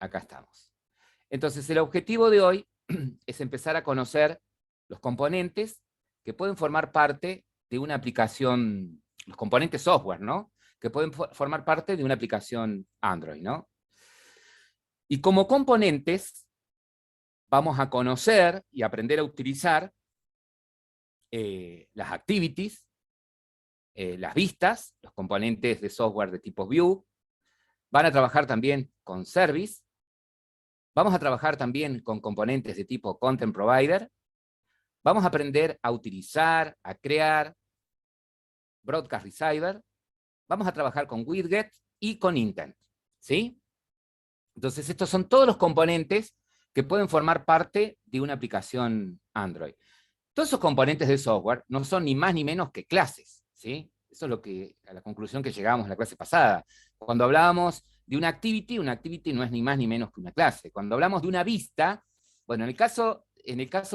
Acá estamos. Entonces, el objetivo de hoy es empezar a conocer los componentes que pueden formar parte de una aplicación, los componentes software, ¿no? Que pueden formar parte de una aplicación Android, ¿no? Y como componentes, vamos a conocer y aprender a utilizar las activities, las vistas, los componentes de software de tipo View. Van a trabajar también con Service. Vamos a trabajar también con componentes de tipo Content Provider. Vamos a aprender a utilizar, a crear Broadcast Receiver. Vamos a trabajar con Widget y con Intent, ¿sí? Entonces, estos son todos los componentes que pueden formar parte de una aplicación Android. Todos esos componentes de software no son ni más ni menos que clases, ¿sí? Eso es a la conclusión que llegamos en la clase pasada. Cuando hablábamos de una activity no es ni más ni menos que una clase. Cuando hablamos de una vista, bueno, en el caso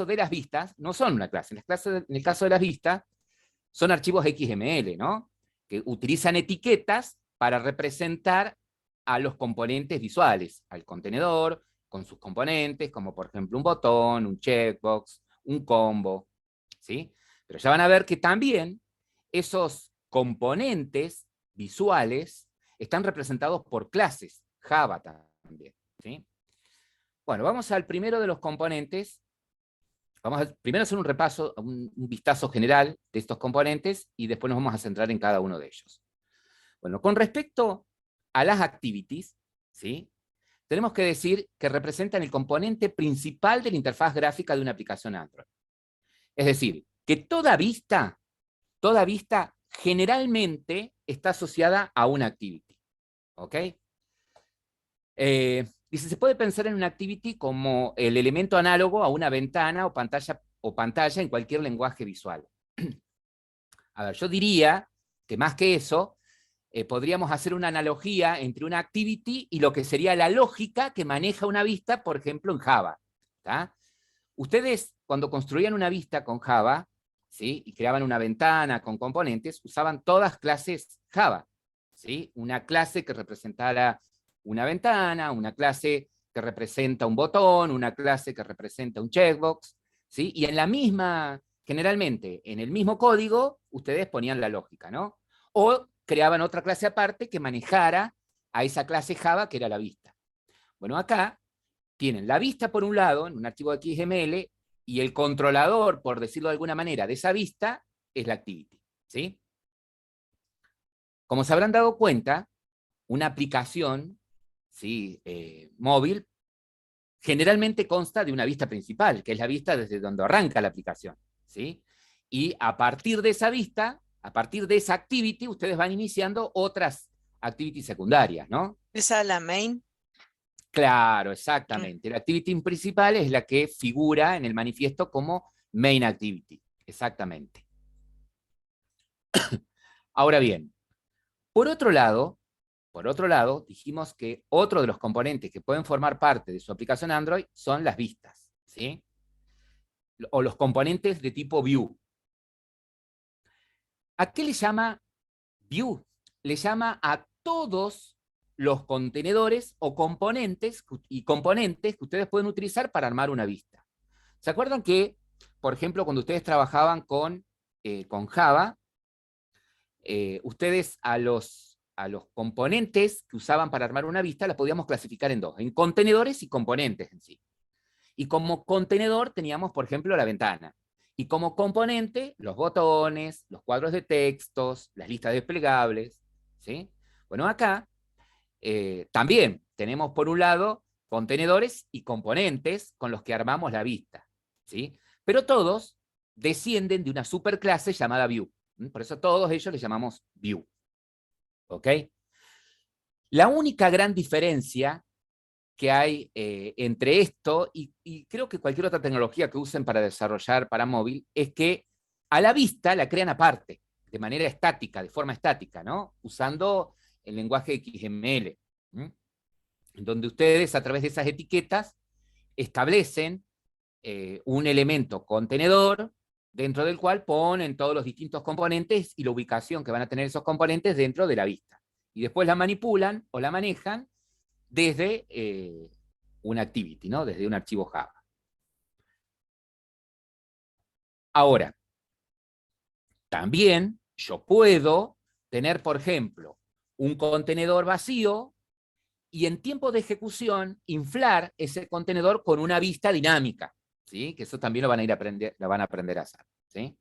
de las vistas, no son una clase. En el caso de las vistas, son archivos XML, ¿no? Que utilizan etiquetas para representar a los componentes visuales, al contenedor, con sus componentes, como por ejemplo un botón, un checkbox, un combo, ¿sí? Pero ya van a ver que también esos componentes visuales están representados por clases, Java también, ¿sí? Bueno, vamos al primero de los componentes. Vamos a primero hacer un repaso, un vistazo general de estos componentes y después nos vamos a centrar en cada uno de ellos. Bueno, con respecto a las activities, ¿sí? Tenemos que decir que representan el componente principal de la interfaz gráfica de una aplicación Android. Es decir, que toda vista generalmente está asociada a una activity. ¿Ok? Dice, se puede pensar en una activity como el elemento análogo a una ventana o pantalla en cualquier lenguaje visual. A ver, yo diría que más que eso, podríamos hacer una analogía entre una activity y lo que sería la lógica que maneja una vista, por ejemplo, en Java. ¿Tá? Ustedes, cuando construían una vista con Java, ¿sí? Y creaban una ventana con componentes, usaban todas clases Java. ¿Sí? Una clase que representara una ventana, una clase que representa un botón, una clase que representa un checkbox, ¿sí? Y en la misma, generalmente, en el mismo código, ustedes ponían la lógica, ¿no? O creaban otra clase aparte que manejara a esa clase Java que era la vista. Bueno, acá tienen la vista por un lado, en un archivo XML, y el controlador, por decirlo de alguna manera, de esa vista es la activity, ¿sí? Como se habrán dado cuenta, una aplicación, ¿sí? Móvil generalmente consta de una vista principal, que es la vista desde donde arranca la aplicación, ¿sí? Y a partir de esa vista, a partir de esa activity, ustedes van iniciando otras activities secundarias, ¿no? Esa es la main. Claro, exactamente. La activity principal es la que figura en el manifiesto como main activity, exactamente. Ahora bien, por otro lado, dijimos que otro de los componentes que pueden formar parte de su aplicación Android son las vistas, ¿sí? O los componentes de tipo View. ¿A qué le llama View? Le llama a todos los contenedores o componentes que ustedes pueden utilizar para armar una vista. ¿Se acuerdan que, por ejemplo, cuando ustedes trabajaban con Java, ustedes a los componentes que usaban para armar una vista las podíamos clasificar en dos, en contenedores y componentes en sí. Y como contenedor teníamos, por ejemplo, la ventana. Y como componente, los botones, los cuadros de textos, las listas desplegables, ¿sí? Bueno, acá también tenemos por un lado contenedores y componentes con los que armamos la vista, ¿sí? Pero todos descienden de una superclase llamada View. Por eso a todos ellos les llamamos View. ¿Ok? La única gran diferencia que hay entre esto y creo que cualquier otra tecnología que usen para desarrollar para móvil es que a la vista la crean aparte, de manera estática, de forma estática, ¿no? Usando el lenguaje XML, ¿m? Donde ustedes a través de esas etiquetas establecen un elemento contenedor dentro del cual ponen todos los distintos componentes y la ubicación que van a tener esos componentes dentro de la vista. Y después la manipulan o la manejan desde una activity, ¿no? Desde un archivo Java. Ahora, también yo puedo tener, por ejemplo, un contenedor vacío y en tiempo de ejecución inflar ese contenedor con una vista dinámica, ¿sí? Que eso también lo van a aprender a hacer, ¿sí?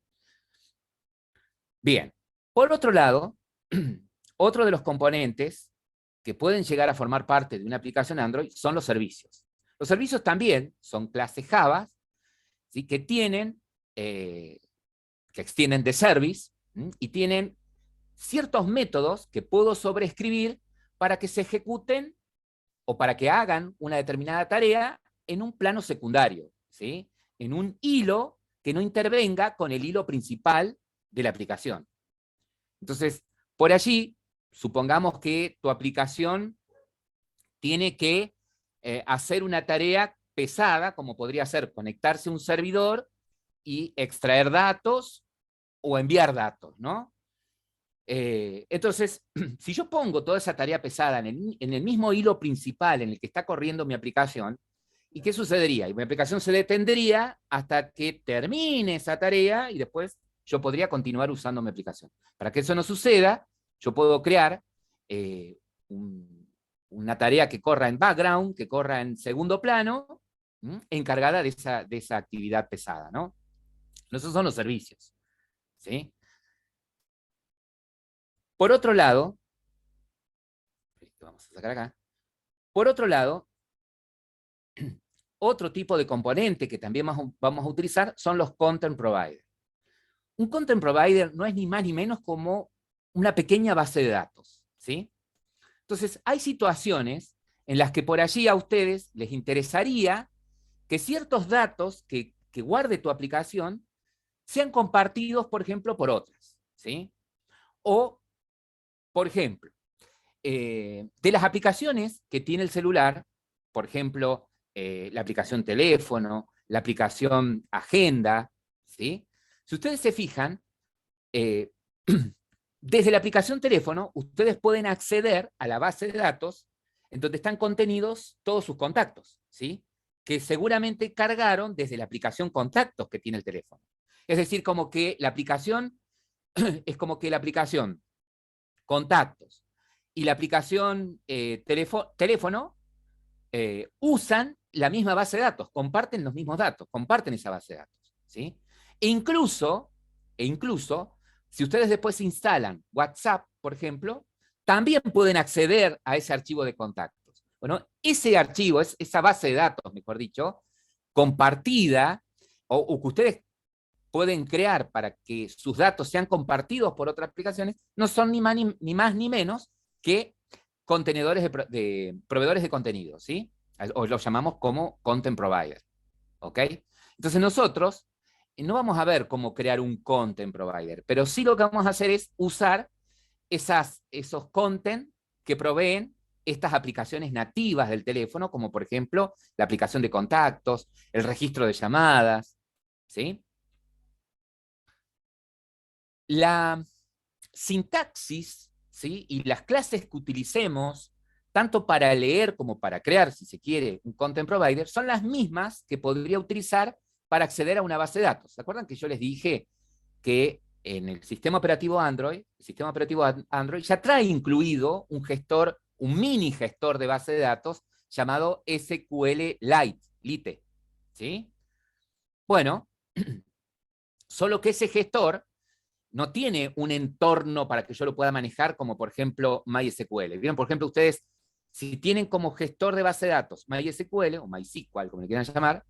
Bien, por otro lado, otro de los componentes que pueden llegar a formar parte de una aplicación Android son los servicios. Los servicios también son clases Java, ¿sí? Que tienen, que extienden de service, ¿sí? Y tienen ciertos métodos que puedo sobreescribir para que se ejecuten o para que hagan una determinada tarea en un plano secundario, ¿sí? En un hilo que no intervenga con el hilo principal de la aplicación. Entonces, por allí, supongamos que tu aplicación tiene que hacer una tarea pesada, como podría ser conectarse a un servidor y extraer datos o enviar datos, ¿no? Entonces, si yo pongo toda esa tarea pesada en el mismo hilo principal en el que está corriendo mi aplicación, ¿y qué sucedería? Y mi aplicación se detendría hasta que termine esa tarea y después yo podría continuar usando mi aplicación. Para que eso no suceda, yo puedo crear una tarea que corra en background, que corra en segundo plano, encargada de esa actividad pesada, ¿no? Esos son los servicios, ¿sí? Por otro lado, vamos a sacar acá. Por otro lado, otro tipo de componente que también vamos a utilizar son los content providers. Un content provider no es ni más ni menos como una pequeña base de datos, ¿sí? Entonces, hay situaciones en las que por allí a ustedes les interesaría que ciertos datos que guarde tu aplicación sean compartidos, por ejemplo, por otras, ¿sí? O, por ejemplo, de las aplicaciones que tiene el celular, por ejemplo, la aplicación teléfono, la aplicación agenda, ¿sí? Si ustedes se fijan, desde la aplicación teléfono, ustedes pueden acceder a la base de datos en donde están contenidos todos sus contactos, ¿sí? Que seguramente cargaron desde la aplicación contactos que tiene el teléfono. Es decir, como que la aplicación, es como que la aplicación contactos y la aplicación teléfono usan la misma base de datos, comparten los mismos datos, comparten esa base de datos, ¿sí? E incluso, si ustedes después instalan WhatsApp, por ejemplo, también pueden acceder a ese archivo de contactos. Bueno, ese archivo, esa base de datos, mejor dicho, compartida, o que ustedes pueden crear para que sus datos sean compartidos por otras aplicaciones, no son ni más ni menos que contenedores de proveedores de contenido, ¿sí? O los llamamos como content provider, ¿ok? Entonces nosotros no vamos a ver cómo crear un content provider, pero sí lo que vamos a hacer es usar esos content que proveen estas aplicaciones nativas del teléfono, como por ejemplo la aplicación de contactos, el registro de llamadas, ¿sí? La sintaxis, ¿sí? Y las clases que utilicemos, tanto para leer como para crear, si se quiere, un content provider, son las mismas que podría utilizar para acceder a una base de datos. ¿Se acuerdan que yo les dije que en el sistema operativo Android, ya trae incluido un gestor, un mini gestor de base de datos llamado SQLite, ¿sí? Bueno, solo que ese gestor no tiene un entorno para que yo lo pueda manejar como por ejemplo MySQL. ¿Vieron? Por ejemplo, ustedes, si tienen como gestor de base de datos MySQL o MySQL, como le quieran llamar,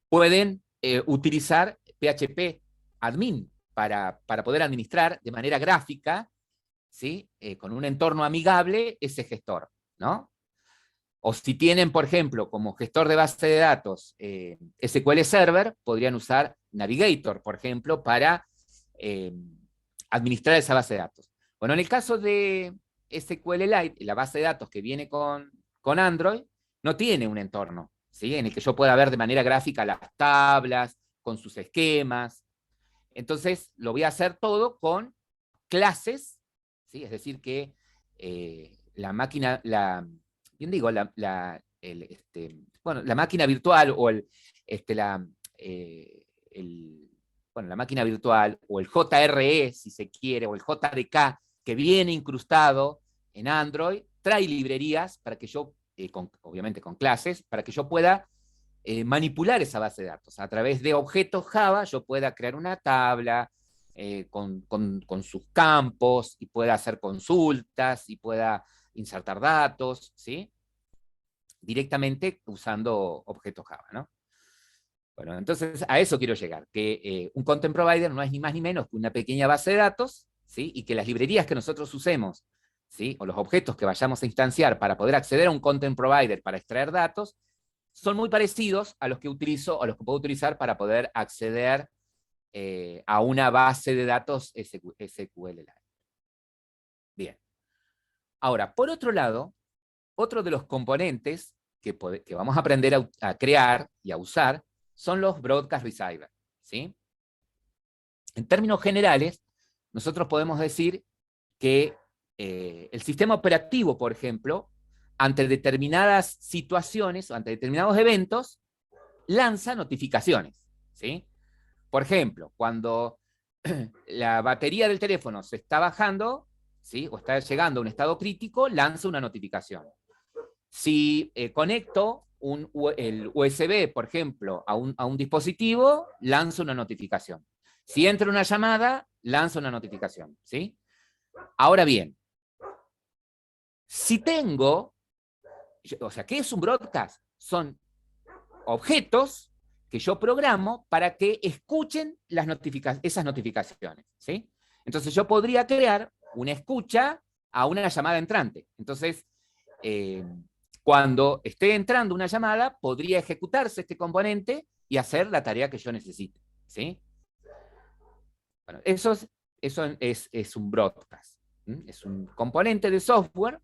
pueden utilizar PHP admin para poder administrar de manera gráfica, ¿sí? Con un entorno amigable ese gestor, ¿no? O si tienen, por ejemplo, como gestor de base de datos SQL Server, podrían usar Navigator, por ejemplo, para administrar esa base de datos. Bueno, en el caso de SQLite, la base de datos que viene con Android, no tiene un entorno, ¿sí? En el que yo pueda ver de manera gráfica las tablas, con sus esquemas. Entonces, lo voy a hacer todo con clases, ¿sí? Es decir, que la máquina, bien digo, bueno, la máquina virtual o bueno, la máquina virtual o el JRE, si se quiere, o el JDK, que viene incrustado en Android, trae librerías para que yo, obviamente con clases, para que yo pueda manipular esa base de datos. A través de objetos Java yo pueda crear una tabla con sus campos y pueda hacer consultas y pueda insertar datos, ¿sí? Directamente usando objetos Java, ¿no? Bueno, entonces a eso quiero llegar, que un content provider no es ni más ni menos que una pequeña base de datos, ¿sí? Y que las librerías que nosotros usemos, ¿sí? O los objetos que vayamos a instanciar para poder acceder a un content provider para extraer datos, son muy parecidos a los que utilizo, a los que puedo utilizar para poder acceder a una base de datos SQLite. Bien. Ahora, por otro lado, otro de los componentes que vamos a aprender a crear y a usar son los broadcast receivers, ¿sí? En términos generales, nosotros podemos decir que el sistema operativo, por ejemplo, ante determinadas situaciones, ante determinados eventos, lanza notificaciones, ¿sí? Por ejemplo, cuando la batería del teléfono se está bajando, ¿sí? O está llegando a un estado crítico, lanza una notificación. Si conecto el USB, por ejemplo, a un dispositivo, lanzo una notificación. Si entra una llamada, lanzo una notificación, ¿sí? Ahora bien, si tengo, o sea, ¿qué es un broadcast? Son objetos que yo programo para que escuchen esas notificaciones, ¿sí? Entonces yo podría crear una escucha a una llamada entrante. Entonces, cuando esté entrando una llamada, podría ejecutarse este componente y hacer la tarea que yo necesite, ¿sí? Bueno, eso es un broadcast. ¿sí? Es un componente de software,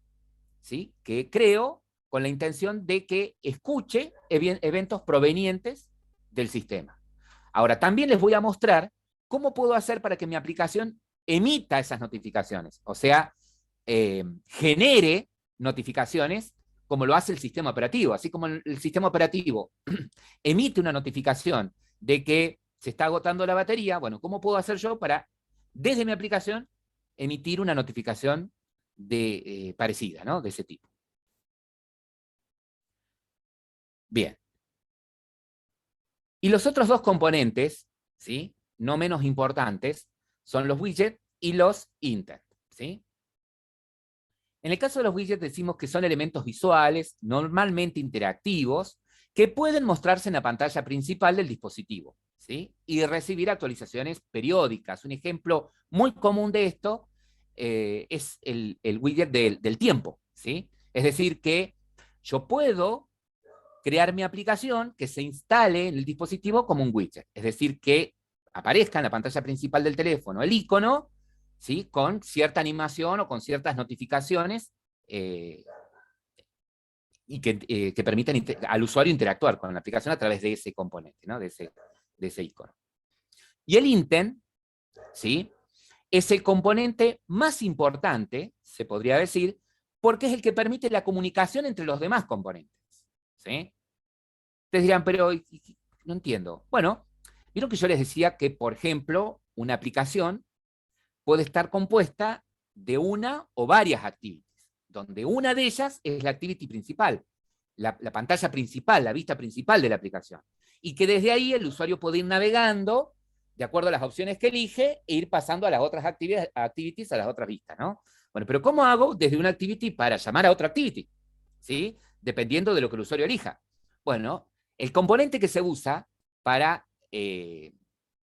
¿sí? Que creo con la intención de que escuche eventos provenientes del sistema. Ahora, también les voy a mostrar cómo puedo hacer para que mi aplicación emita esas notificaciones, o sea, genere notificaciones como lo hace el sistema operativo. Así como el sistema operativo emite una notificación de que se está agotando la batería, bueno, ¿cómo puedo hacer yo para, desde mi aplicación, emitir una notificación parecida, ¿no? De ese tipo. Bien. Y los otros dos componentes, ¿sí? No menos importantes, son los widgets y los intents, ¿sí? En el caso de los widgets decimos que son elementos visuales, normalmente interactivos, que pueden mostrarse en la pantalla principal del dispositivo, ¿sí? Y recibir actualizaciones periódicas. Un ejemplo muy común de esto es el widget del tiempo, ¿sí? Es decir, que yo puedo crear mi aplicación que se instale en el dispositivo como un widget. Es decir, que aparezca en la pantalla principal del teléfono el icono, ¿sí? Con cierta animación o con ciertas notificaciones y que permitan al usuario interactuar con la aplicación a través de ese componente, ¿no? de ese icono. Y el intent, ¿sí? Es el componente más importante, se podría decir, porque es el que permite la comunicación entre los demás componentes. ¿Sí? Ustedes dirán, pero no entiendo. Bueno, vieron que yo les decía que, por ejemplo, una aplicación puede estar compuesta de una o varias activities, donde una de ellas es la activity principal, la pantalla principal, la vista principal de la aplicación. Y que desde ahí el usuario puede ir navegando de acuerdo a las opciones que elige e ir pasando a las otras activities, a las otras vistas, ¿no? Bueno, pero ¿cómo hago desde una activity para llamar a otra activity? ¿Sí? Dependiendo de lo que el usuario elija. Bueno, el componente que se usa para,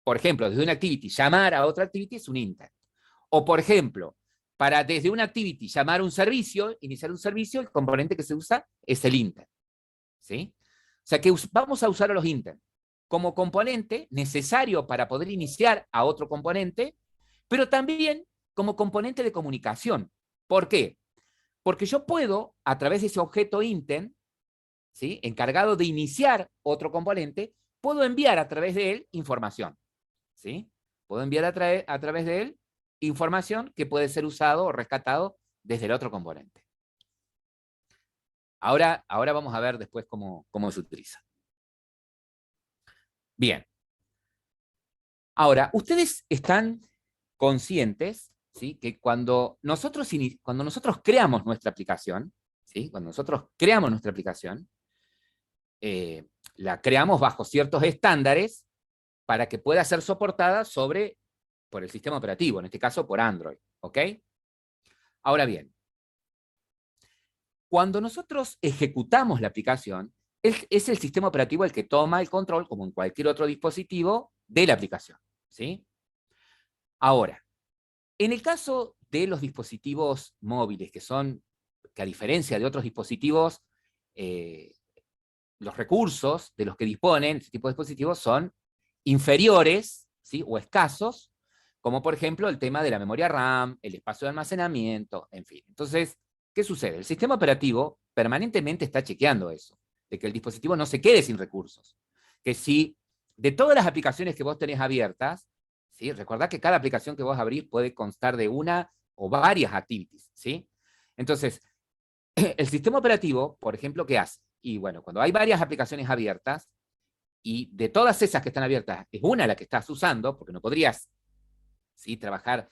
por ejemplo, desde una activity llamar a otra activity es un intent. O, por ejemplo, para desde una activity llamar un servicio, iniciar un servicio, el componente que se usa es el intent. ¿Sí? O sea que vamos a usar a los intents como componente necesario para poder iniciar a otro componente, pero también como componente de comunicación. ¿Por qué? Porque yo puedo, a través de ese objeto intent, ¿sí? Encargado de iniciar otro componente, puedo enviar a través de él información. ¿Sí? Puedo enviar a través de él información que puede ser usado o rescatado desde el otro componente. Ahora vamos a ver después cómo se utiliza. Bien. Ahora, ustedes están conscientes, ¿sí?, que cuando nosotros creamos nuestra aplicación, ¿sí?, cuando nosotros creamos nuestra aplicación, la creamos bajo ciertos estándares para que pueda ser soportada por el sistema operativo, en este caso por Android, ¿ok? Ahora bien, cuando nosotros ejecutamos la aplicación, es el sistema operativo el que toma el control, como en cualquier otro dispositivo, de la aplicación, ¿sí? Ahora, en el caso de los dispositivos móviles, que a diferencia de otros dispositivos, los recursos de los que disponen este tipo de dispositivos son inferiores, ¿sí?, o escasos, como por ejemplo el tema de la memoria RAM, el espacio de almacenamiento, en fin. Entonces, ¿qué sucede? El sistema operativo permanentemente está chequeando eso, de que el dispositivo no se quede sin recursos. Que si de todas las aplicaciones que vos tenés abiertas, ¿sí?, recordad que cada aplicación que vos abrís puede constar de una o varias activities, ¿sí? Entonces, el sistema operativo, por ejemplo, ¿qué hace? Y bueno, cuando hay varias aplicaciones abiertas, y de todas esas que están abiertas, es una la que estás usando, porque no podrías, ¿sí?, trabajar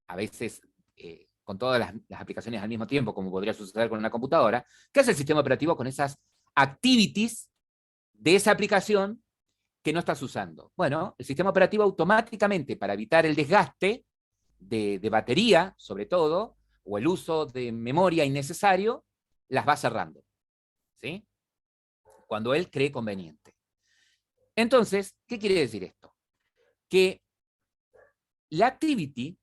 a veces con todas las aplicaciones al mismo tiempo, como podría suceder con una computadora. ¿Qué hace el sistema operativo con esas activities de esa aplicación que no estás usando? Bueno, el sistema operativo automáticamente, para evitar el desgaste de batería, sobre todo, o el uso de memoria innecesario, las va cerrando, ¿sí?, cuando él cree conveniente. Entonces, ¿qué quiere decir esto? Que la activity,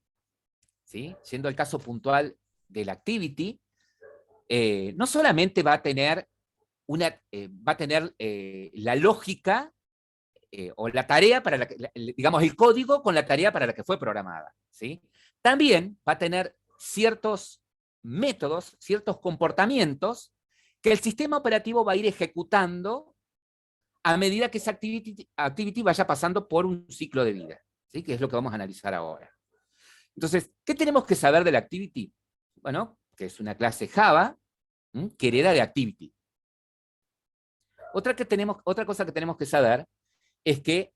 ¿sí?, siendo el caso puntual de la activity, no solamente va a tener, la lógica o la tarea para digamos, el código con la tarea para la que fue programada, ¿sí? También va a tener ciertos métodos, ciertos comportamientos que el sistema operativo va a ir ejecutando a medida que esa activity vaya pasando por un ciclo de vida, ¿sí?, que es lo que vamos a analizar ahora. Entonces, ¿qué tenemos que saber de la activity? Bueno, que es una clase Java que hereda de activity. Otra cosa que tenemos que saber es que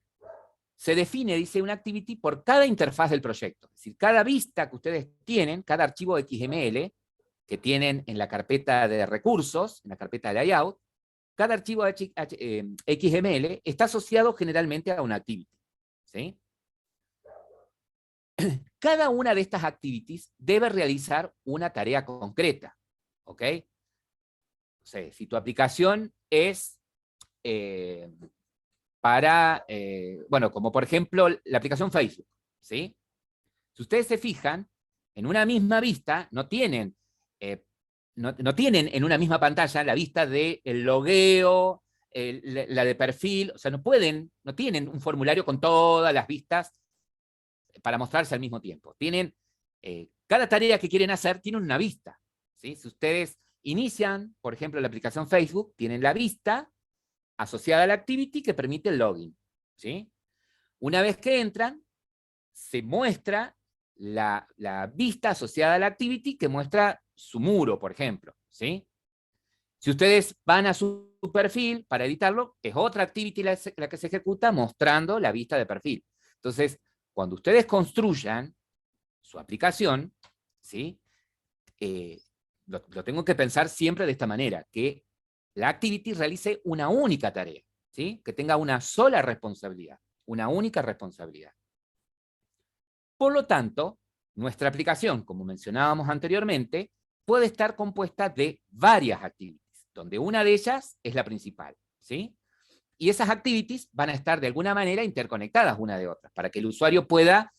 se define, dice, una activity por cada interfaz del proyecto. Es decir, cada vista que ustedes tienen, cada archivo XML que tienen en la carpeta de recursos, en la carpeta de layout, cada archivo XML está asociado generalmente a una activity, ¿sí? Cada una de estas activities debe realizar una tarea concreta, ¿ok? O sea, si tu aplicación es bueno, como por ejemplo la aplicación Facebook, ¿sí? Si ustedes se fijan, en una misma vista no tienen en una misma pantalla la vista del logueo, la de perfil, o sea, no tienen un formulario con todas las vistas para mostrarse al mismo tiempo. Cada tarea que quieren hacer tiene una vista, ¿sí? Si ustedes inician, por ejemplo, la aplicación Facebook, tienen la vista asociada a la activity que permite el login, ¿sí? Una vez que entran, se muestra la vista asociada a la activity que muestra su muro, por ejemplo, ¿sí? Si ustedes van a su perfil para editarlo, es otra activity la que se ejecuta mostrando la vista de perfil. Entonces, cuando ustedes construyan su aplicación, ¿sí? Lo tengo que pensar siempre de esta manera, que la activity realice una única tarea, ¿sí?, que tenga una sola responsabilidad, una única responsabilidad. Por lo tanto, nuestra aplicación, como mencionábamos anteriormente, puede estar compuesta de varias activities, donde una de ellas es la principal, ¿sí? Y esas activities van a estar de alguna manera interconectadas una de otras, para que el usuario pueda,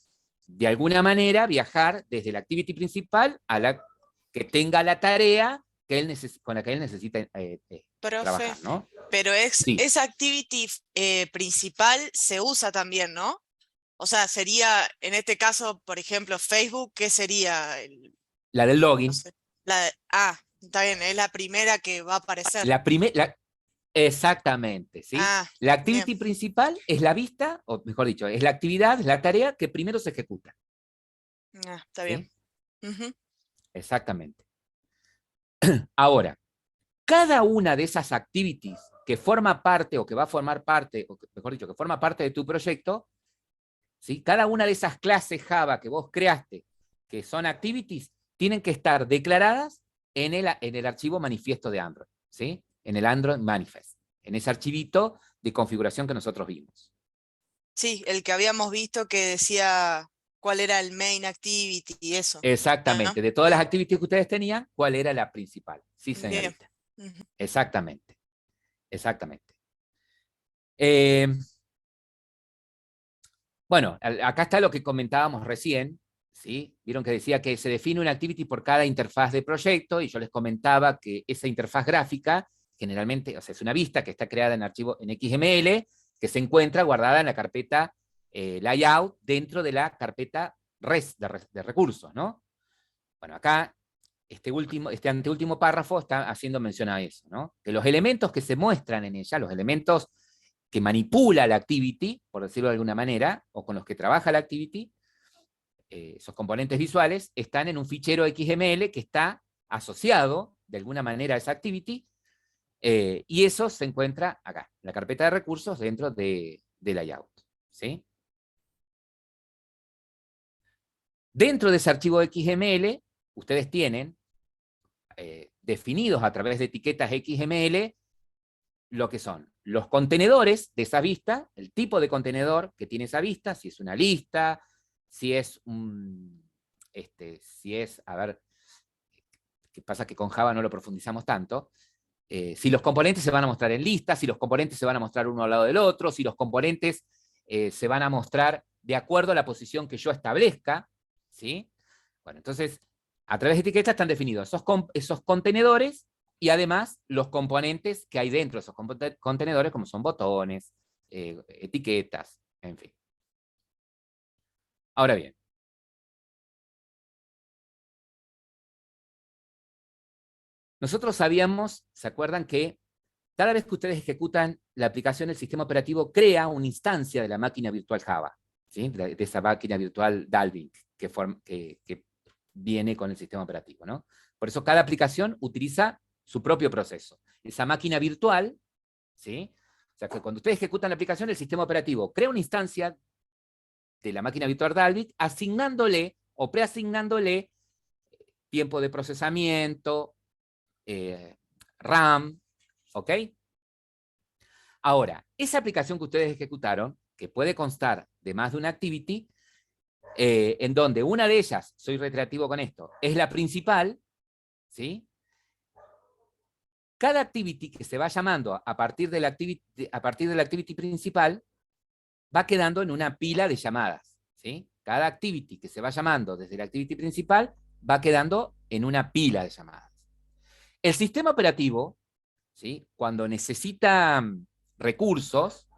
de alguna manera, viajar desde la activity principal a la que tenga la tarea con la que él necesita Profe, trabajar, ¿no? pero Sí. esa activity principal se usa también, ¿no? O sea, sería, en este caso, por ejemplo, Facebook, ¿qué sería? La del No login. sé. Está bien, es la primera que va a aparecer. Exactamente, ¿sí? Ah, La bien. activity principal es la vista, o mejor dicho, es la actividad, es la tarea que primero se ejecuta, Está bien. ¿sí? Ujú. Exactamente. Ahora, cada una de esas activities que forma parte, o que va a formar parte, o que, mejor dicho, que forma parte de tu proyecto, ¿sí? Cada una de esas clases Java que vos creaste, que son activities, tienen que estar declaradas en el archivo manifiesto de Android, ¿sí? En el Android Manifest, en ese archivito de configuración que nosotros vimos. Sí, el que habíamos visto que decía cuál era el main activity y eso, ¿no? Exactamente. De todas las activities que ustedes tenían, ¿cuál era la principal? Sí, Bien. señorita. Ujú. Exactamente. Exactamente. Eh, bueno, acá está lo que comentábamos recién, ¿sí? Vieron que decía que se define una activity por cada interfaz de proyecto, y yo les comentaba que esa interfaz gráfica, generalmente, o sea, es una vista que está creada en archivo en XML, que se encuentra guardada en la carpeta layout dentro de la carpeta res de recursos, ¿no? Bueno, acá este anteúltimo párrafo está haciendo mención a eso, ¿no? Que los elementos que se muestran en ella, los elementos que manipula la activity, por decirlo de alguna manera, o con los que trabaja la activity, esos componentes visuales, están en un fichero XML que está asociado de alguna manera a esa activity, y eso se encuentra acá, en la carpeta de recursos dentro de layout, ¿sí? Dentro de ese archivo XML, ustedes tienen definidos a través de etiquetas XML lo que son los contenedores de esa vista, el tipo de contenedor que tiene esa vista, si es una lista, si es a ver, qué pasa que con Java no lo profundizamos tanto, si los componentes se van a mostrar en listas, si los componentes se van a mostrar uno al lado del otro, si los componentes se van a mostrar de acuerdo a la posición que yo establezca, ¿sí? Bueno, entonces, a través de etiquetas están definidos esos contenedores, y además los componentes que hay dentro de esos contenedores, como son botones, etiquetas, en fin. Ahora bien, nosotros sabíamos, ¿se acuerdan que cada vez que ustedes ejecutan la aplicación, el sistema operativo crea una instancia de la máquina virtual Java, ¿sí? De esa máquina virtual Dalvik que viene con el sistema operativo, ¿no? Por eso cada aplicación utiliza su propio proceso. Esa máquina virtual, ¿sí? O sea que cuando ustedes ejecutan la aplicación, el sistema operativo crea una instancia de la máquina virtual Dalvik, asignándole o preasignándole tiempo de procesamiento, RAM, ¿ok? Ahora, esa aplicación que ustedes ejecutaron, que puede constar de más de una activity, en donde una de ellas, soy reiterativo con esto, es la principal, ¿sí? Cada activity que se va llamando a partir de la activity principal va quedando en una pila de llamadas, ¿sí? Cada activity que se va llamando desde la activity principal va quedando en una pila de llamadas. El sistema operativo, ¿sí? Cuando necesita recursos,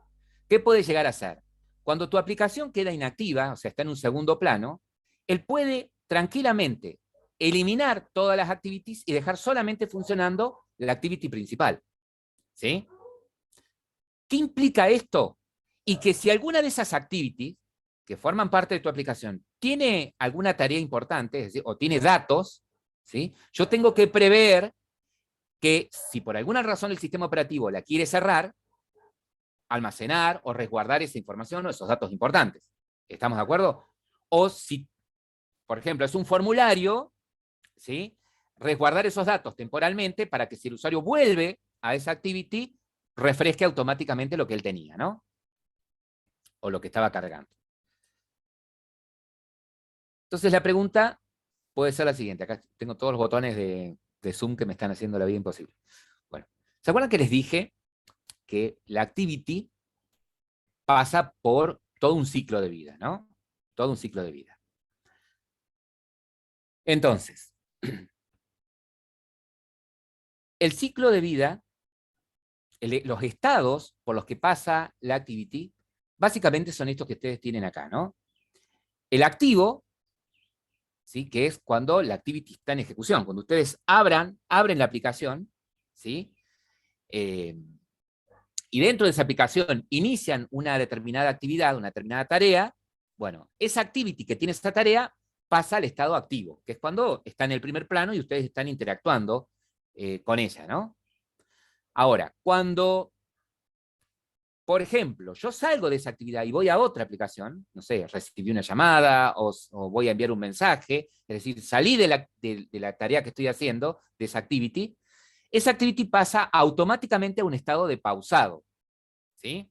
¿qué puede llegar a hacer? Cuando tu aplicación queda inactiva, o sea, está en un segundo plano, él puede tranquilamente eliminar todas las activities y dejar solamente funcionando la activity principal, ¿sí? ¿Qué implica esto? Y que si alguna de esas activities que forman parte de tu aplicación tiene alguna tarea importante, es decir, o tiene datos, ¿sí? Yo tengo que prever que si por alguna razón el sistema operativo la quiere cerrar, almacenar o resguardar esa información o esos datos importantes. ¿Estamos de acuerdo? O si, por ejemplo, es un formulario, ¿sí? Resguardar esos datos temporalmente para que si el usuario vuelve a esa activity, refresque automáticamente lo que él tenía, ¿no? O lo que estaba cargando. Entonces la pregunta puede ser la siguiente. Acá tengo todos los botones de Zoom que me están haciendo la vida imposible. Bueno, ¿se acuerdan que les dije que la activity pasa por todo un ciclo de vida, ¿no? Todo un ciclo de vida. Entonces, el ciclo de vida, los estados por los que pasa la activity, básicamente son estos que ustedes tienen acá, ¿no? El activo, ¿sí? Que es cuando la activity está en ejecución, cuando ustedes abren la aplicación, ¿sí? Y dentro de esa aplicación inician una determinada actividad, una determinada tarea, bueno, esa activity que tiene esta tarea pasa al estado activo, que es cuando está en el primer plano y ustedes están interactuando con ella, ¿no? Ahora, cuando, por ejemplo, yo salgo de esa actividad y voy a otra aplicación, no sé, recibí una llamada o voy a enviar un mensaje, es decir, salí de la tarea que estoy haciendo, de esa activity pasa automáticamente a un estado de pausado, ¿sí?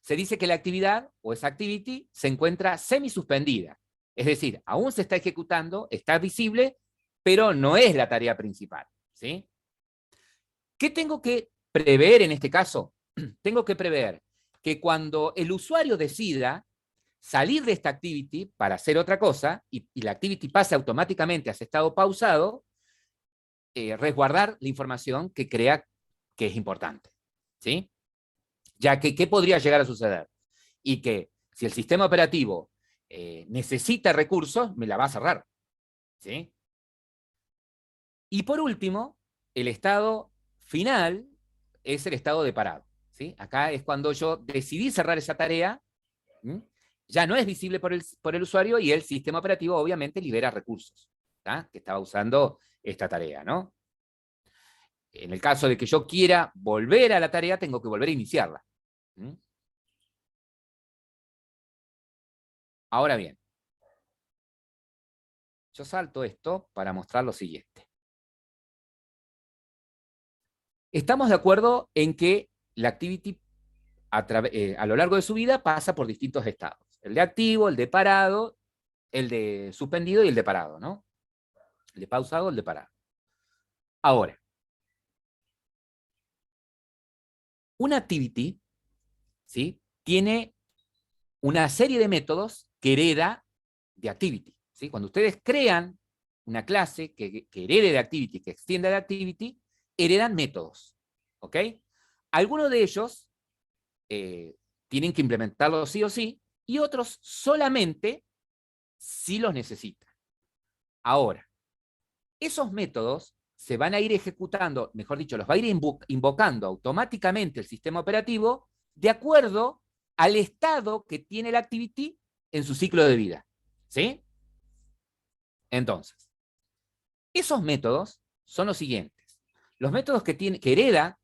Se dice que la actividad o esa activity se encuentra semisuspendida, es decir, aún se está ejecutando, está visible, pero no es la tarea principal, ¿sí? ¿Qué tengo que prever en este caso? Tengo que prever que cuando el usuario decida salir de esta activity para hacer otra cosa y la activity pase automáticamente a ese estado pausado, resguardar la información que crea que es importante, ¿sí? Ya que, ¿qué podría llegar a suceder? Y que si el sistema operativo necesita recursos, me la va a cerrar, ¿sí? Y por último, el estado final es el estado de parado, ¿sí? Acá es cuando yo decidí cerrar esa tarea, ¿sí? Ya no es visible por el usuario y el sistema operativo obviamente libera recursos, ¿sí? Que estaba usando esta tarea, ¿no? En el caso de que yo quiera volver a la tarea, tengo que volver a iniciarla. ¿Sí? Ahora bien, yo salto esto para mostrar lo siguiente. Estamos de acuerdo en que la activity a lo largo de su vida pasa por distintos estados. El de activo, el de parado, el de suspendido y el de parado, ¿no? El de pausado, el de parado. Ahora, una activity, ¿sí? Tiene una serie de métodos que hereda de activity, ¿sí? Cuando ustedes crean una clase que herede de activity, que extienda de activity, heredan métodos, ¿ok? Algunos de ellos tienen que implementarlos sí o sí, y otros solamente si los necesitan. Ahora, esos métodos se van a ir ejecutando, mejor dicho, los va a ir invocando automáticamente el sistema operativo de acuerdo al estado que tiene la activity en su ciclo de vida. ¿Sí? Entonces, esos métodos son los siguientes. Los métodos que hereda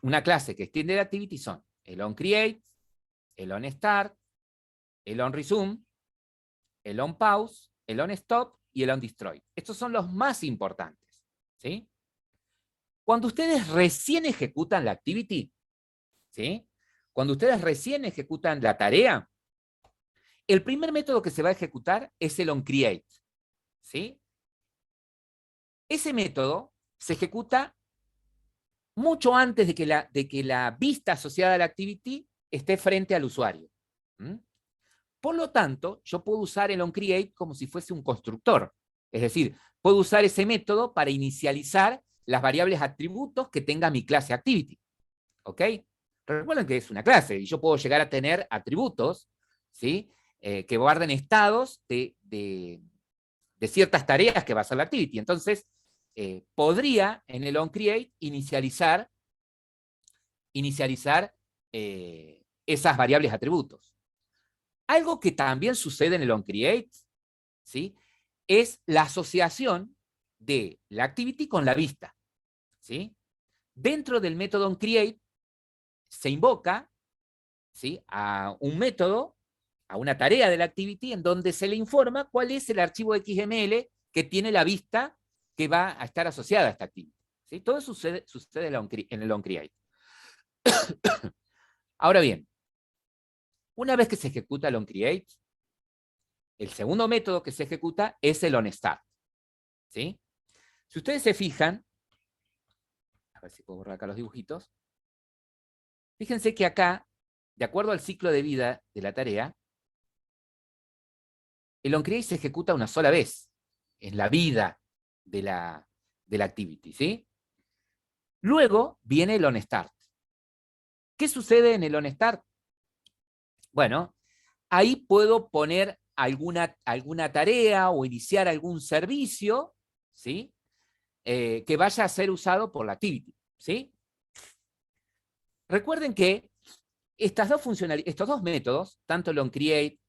una clase que extiende la activity son el onCreate, el onStart, el onResume, el onPause, el onStop y el onDestroy. Estos son los más importantes. ¿Sí? Cuando ustedes recién ejecutan la activity, ¿sí? Cuando ustedes recién ejecutan la tarea, el primer método que se va a ejecutar es el onCreate, ¿sí? Ese método se ejecuta mucho antes de que la vista asociada a la activity esté frente al usuario. ¿Mm? Por lo tanto, yo puedo usar el onCreate como si fuese un constructor. Es decir, puedo usar ese método para inicializar las variables atributos que tenga mi clase activity. ¿Ok? Recuerden que es una clase y yo puedo llegar a tener atributos, ¿sí? Que guarden estados de ciertas tareas que va a hacer la activity. Entonces, podría en el onCreate inicializar esas variables atributos. Algo que también sucede en el onCreate, ¿sí? Es la asociación de la activity con la vista, ¿sí? Dentro del método onCreate se invoca, ¿sí? A un método, a una tarea de la activity en donde se le informa cuál es el archivo XML que tiene la vista que va a estar asociada a esta activity. ¿Sí? Todo sucede en el onCreate. Ahora bien, una vez que se ejecuta el onCreate, el segundo método que se ejecuta es el onStart. ¿Sí? Si ustedes se fijan, a ver si puedo borrar acá los dibujitos, fíjense que acá, de acuerdo al ciclo de vida de la tarea, el onCreate se ejecuta una sola vez en la vida de la activity, ¿sí? Luego viene el onStart. ¿Qué sucede en el onStart? Bueno, ahí puedo poner alguna tarea o iniciar algún servicio, ¿sí? Que vaya a ser usado por la activity, ¿sí? Recuerden que estos dos métodos, tanto el onCreate,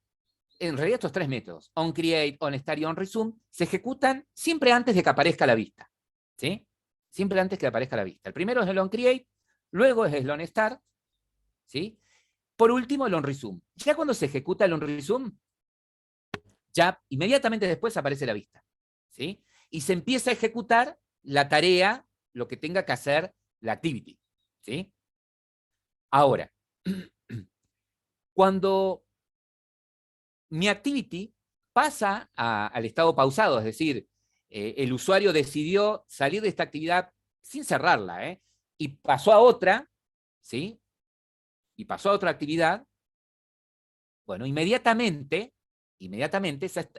en realidad estos tres métodos, onCreate, onStart y onResume, se ejecutan siempre antes de que aparezca la vista, ¿sí? siempre antes que aparezca la vista. El primero es el onCreate, luego es el onStart, ¿sí? Por último, el onResume. Ya cuando se ejecuta el onResume, ya inmediatamente después aparece la vista, ¿sí? Y se empieza a ejecutar la tarea, lo que tenga que hacer la activity, ¿sí? Ahora, cuando mi activity pasa al estado pausado, es decir, el usuario decidió salir de esta actividad sin cerrarla, y pasó a otra, ¿sí? Y pasó a otra actividad, bueno, inmediatamente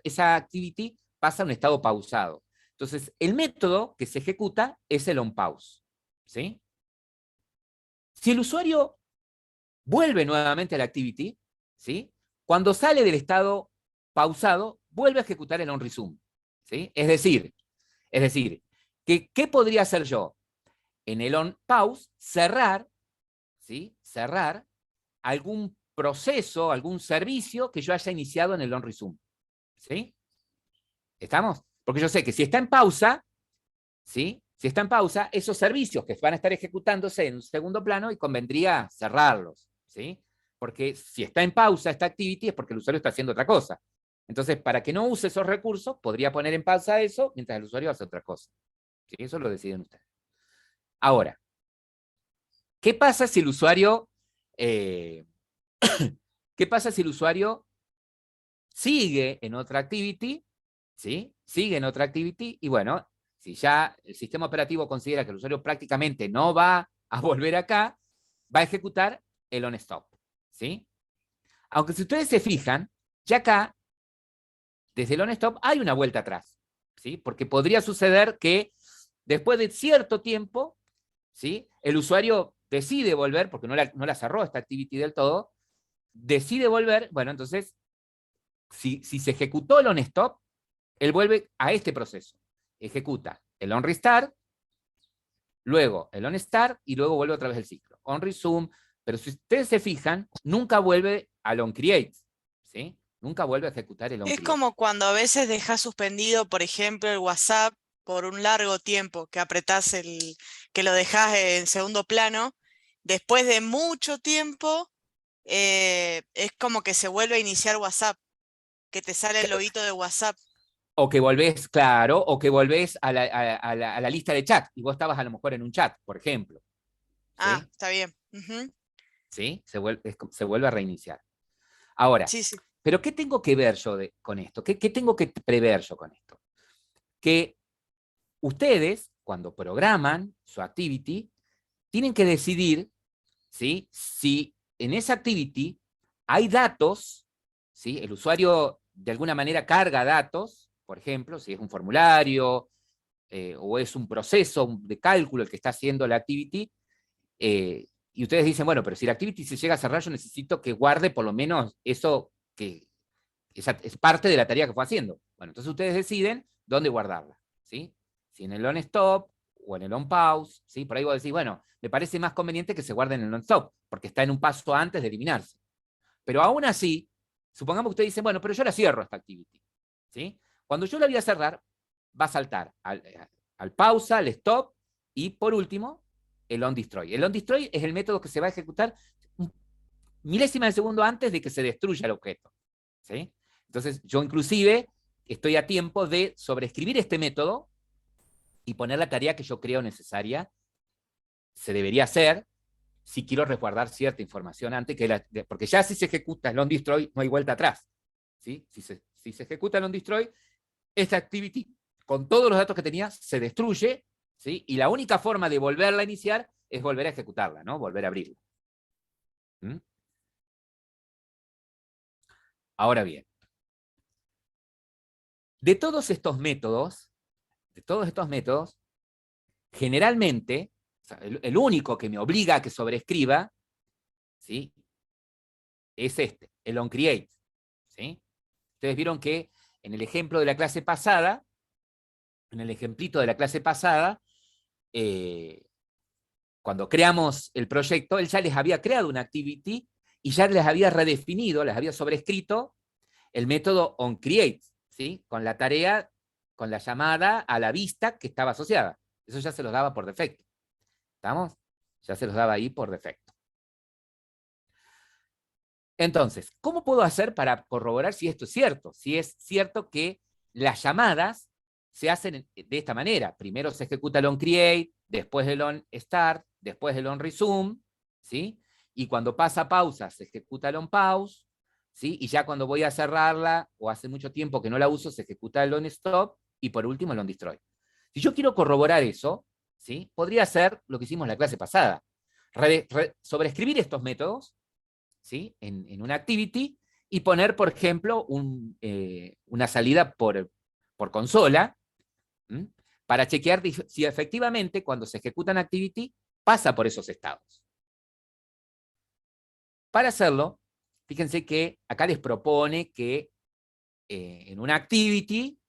esa activity pasa a un estado pausado. Entonces, el método que se ejecuta es el onPause, ¿sí? Si el usuario vuelve nuevamente a la activity, ¿sí? Cuando sale del estado pausado, vuelve a ejecutar el onResume, ¿sí? Es decir, ¿qué podría hacer yo? En el onPause, cerrar, ¿sí? Cerrar algún proceso, algún servicio que yo haya iniciado en el onResume, ¿sí? ¿Estamos? Porque yo sé que si está en pausa, ¿sí? Si está en pausa, esos servicios que van a estar ejecutándose en un segundo plano y convendría cerrarlos, ¿sí? Porque si está en pausa esta activity es porque el usuario está haciendo otra cosa. Entonces, para que no use esos recursos, podría poner en pausa eso mientras el usuario hace otra cosa. ¿Sí? Eso lo deciden ustedes. Ahora, ¿qué pasa si el usuario ¿qué pasa si el usuario sigue en otra activity? ¿Sí? Sigue en otra activity y bueno, si ya el sistema operativo considera que el usuario prácticamente no va a volver acá, va a ejecutar el onStop, ¿sí? Aunque si ustedes se fijan, ya acá, desde el onStop hay una vuelta atrás, ¿sí? Porque podría suceder que después de cierto tiempo, ¿sí? El usuario decide volver, porque no la cerró esta activity del todo, decide volver, bueno, entonces, si se ejecutó el onStop, él vuelve a este proceso. Ejecuta el onRestart, luego el onStart y luego vuelve otra vez el ciclo. OnResume, pero si ustedes se fijan, nunca vuelve al onCreate, ¿sí? Nunca vuelve a ejecutar el Es onCreate. como cuando a veces dejas suspendido, por ejemplo, el WhatsApp por un largo tiempo, que apretás que lo dejás en segundo plano. Después de mucho tiempo, es como que se vuelve a iniciar WhatsApp, que te sale el loguito de WhatsApp. O que volvés, claro, o que volvés a la lista de chat, y vos estabas a lo mejor en un chat, por ejemplo. Ah, ¿Sí? está bien. Ujú. ¿Sí? Se vuelve a reiniciar. Ahora, Sí, sí. ¿pero qué tengo que ver yo con esto? ¿Qué tengo que prever yo con esto? Que ustedes, cuando programan su activity, tienen que decidir, ¿sí? Si en esa activity hay datos, ¿sí? El usuario de alguna manera carga datos, por ejemplo, si es un formulario o es un proceso de cálculo el que está haciendo la activity, y ustedes dicen, bueno, pero si la activity se llega a cerrar, yo necesito que guarde por lo menos eso que es parte de la tarea que fue haciendo. Bueno, entonces ustedes deciden dónde guardarla, ¿sí? Si en el onStop o en el onPause, ¿sí? Por ahí vos decís, bueno, me parece más conveniente que se guarde en el onStop, porque está en un paso antes de eliminarse. Pero aún así, supongamos que ustedes dicen, bueno, pero yo la cierro esta activity, ¿sí? Cuando yo la voy a cerrar, va a saltar al pausa, al stop, y por último, el onDestroy. El onDestroy es el método que se va a ejecutar milésima de segundo antes de que se destruya el objeto, ¿sí? Entonces, yo inclusive estoy a tiempo de sobreescribir este método y poner la tarea que yo creo necesaria, se debería hacer, si quiero resguardar cierta información antes, porque ya si se ejecuta el onDestroy, no hay vuelta atrás, ¿sí? Si se ejecuta el onDestroy, esta activity, con todos los datos que tenía, se destruye, ¿sí? Y la única forma de volverla a iniciar es volver a ejecutarla, ¿no? Volver a abrirla. ¿Mm? Ahora bien, de todos estos métodos, generalmente, o sea, el único que me obliga a que sobreescriba, ¿sí? Es el onCreate, ¿sí? Ustedes vieron que en el ejemplo de la clase pasada, en el ejemplito de la clase pasada, cuando creamos el proyecto, él ya les había creado una activity y ya les había redefinido, les había sobrescrito el método onCreate, ¿sí? Con la tarea, con la llamada a la vista que estaba asociada. Eso ya se los daba por defecto. ¿Estamos? Ya se los daba ahí por defecto. Entonces, ¿cómo puedo hacer para corroborar si esto es cierto? Si es cierto que las llamadas se hacen de esta manera. Primero se ejecuta el onCreate, después el onStart, después el onResume, ¿sí? Y cuando pasa pausa, se ejecuta el onPause, ¿sí? Y ya cuando voy a cerrarla, o hace mucho tiempo que no la uso, se ejecuta el onStop, y por último el onDestroy. Si yo quiero corroborar eso, ¿sí? Podría hacer lo que hicimos en la clase pasada. Sobreescribir estos métodos, ¿sí? En una activity, y poner, por ejemplo, una salida por consola, ¿m? Para chequear si efectivamente cuando se ejecuta una activity pasa por esos estados. Para hacerlo, fíjense que acá les propone que en una activity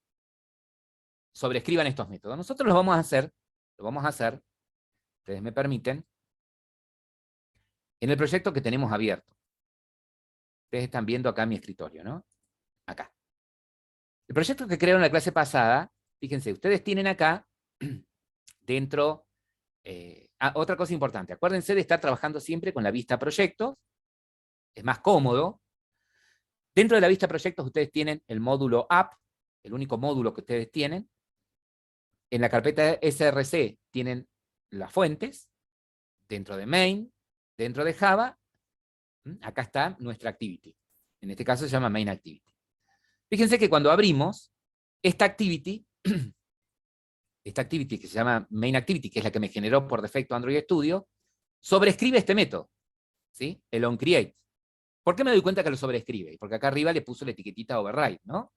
sobrescriban estos métodos. Nosotros lo vamos a hacer, ustedes me permiten, en el proyecto que tenemos abierto. Ustedes están viendo acá mi escritorio, ¿no? Acá. El proyecto que crearon en la clase pasada, fíjense, ustedes tienen acá, dentro, otra cosa importante, acuérdense de estar trabajando siempre con la vista proyectos, es más cómodo. Dentro de la vista proyectos ustedes tienen el módulo app, el único módulo que ustedes tienen. En la carpeta src tienen las fuentes, dentro de main, dentro de Java, acá está nuestra activity. En este caso se llama main activity. Fíjense que cuando abrimos esta activity que se llama main activity, que es la que me generó por defecto Android Studio, sobrescribe este método, ¿sí? El onCreate. ¿Por qué me doy cuenta que lo sobrescribe? Porque acá arriba le puso la etiquetita override, ¿no?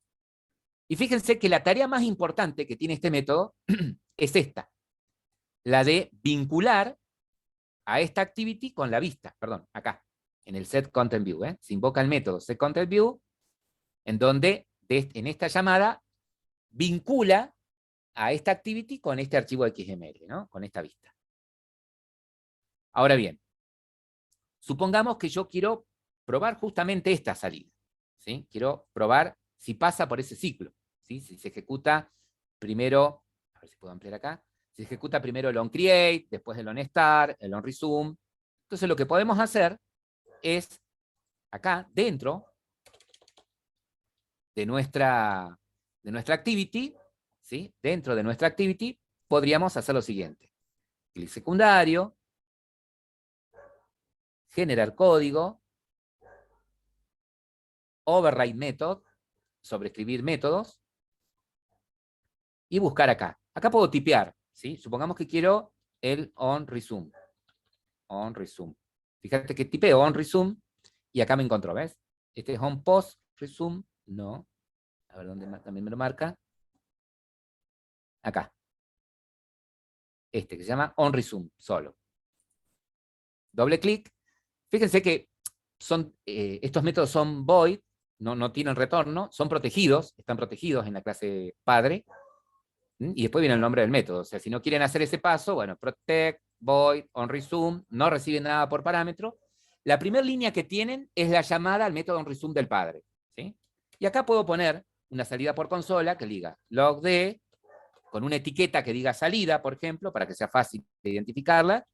Y fíjense que la tarea más importante que tiene este método es esta, la de vincular a esta activity con la vista, perdón, acá, en el setContentView, ¿eh? Se invoca el método setContentView, en donde en esta llamada vincula a esta activity con este archivo XML, ¿no? Con esta vista. Ahora bien, supongamos que yo quiero probar justamente esta salida, ¿sí? Quiero probar si pasa por ese ciclo, ¿sí? Si se ejecuta primero, a ver si puedo ampliar acá, se ejecuta primero el onCreate, después el onStart, el onResume. Entonces lo que podemos hacer es, acá dentro de nuestra activity, ¿sí? Dentro de nuestra activity, podríamos hacer lo siguiente. Clic secundario, generar código, override method, sobreescribir métodos, y buscar acá. Acá puedo tipear, ¿sí? Supongamos que quiero el onResume. OnResume. Fíjate que tipeo onResume y acá me encontró, ¿ves? Este es onPostResume, no. A ver dónde también me lo marca. Acá. Este que se llama onResume, solo. Doble clic. Fíjense que estos métodos son void, no tienen retorno, son protegidos, están protegidos en la clase padre, y después viene el nombre del método. O sea, si no quieren hacer ese paso, bueno, protect, void, onResume, no reciben nada por parámetro. La primera línea que tienen es la llamada al método onResume del padre, ¿sí? Y acá puedo poner una salida por consola que diga logd, con una etiqueta que diga salida, por ejemplo, para que sea fácil de identificarla,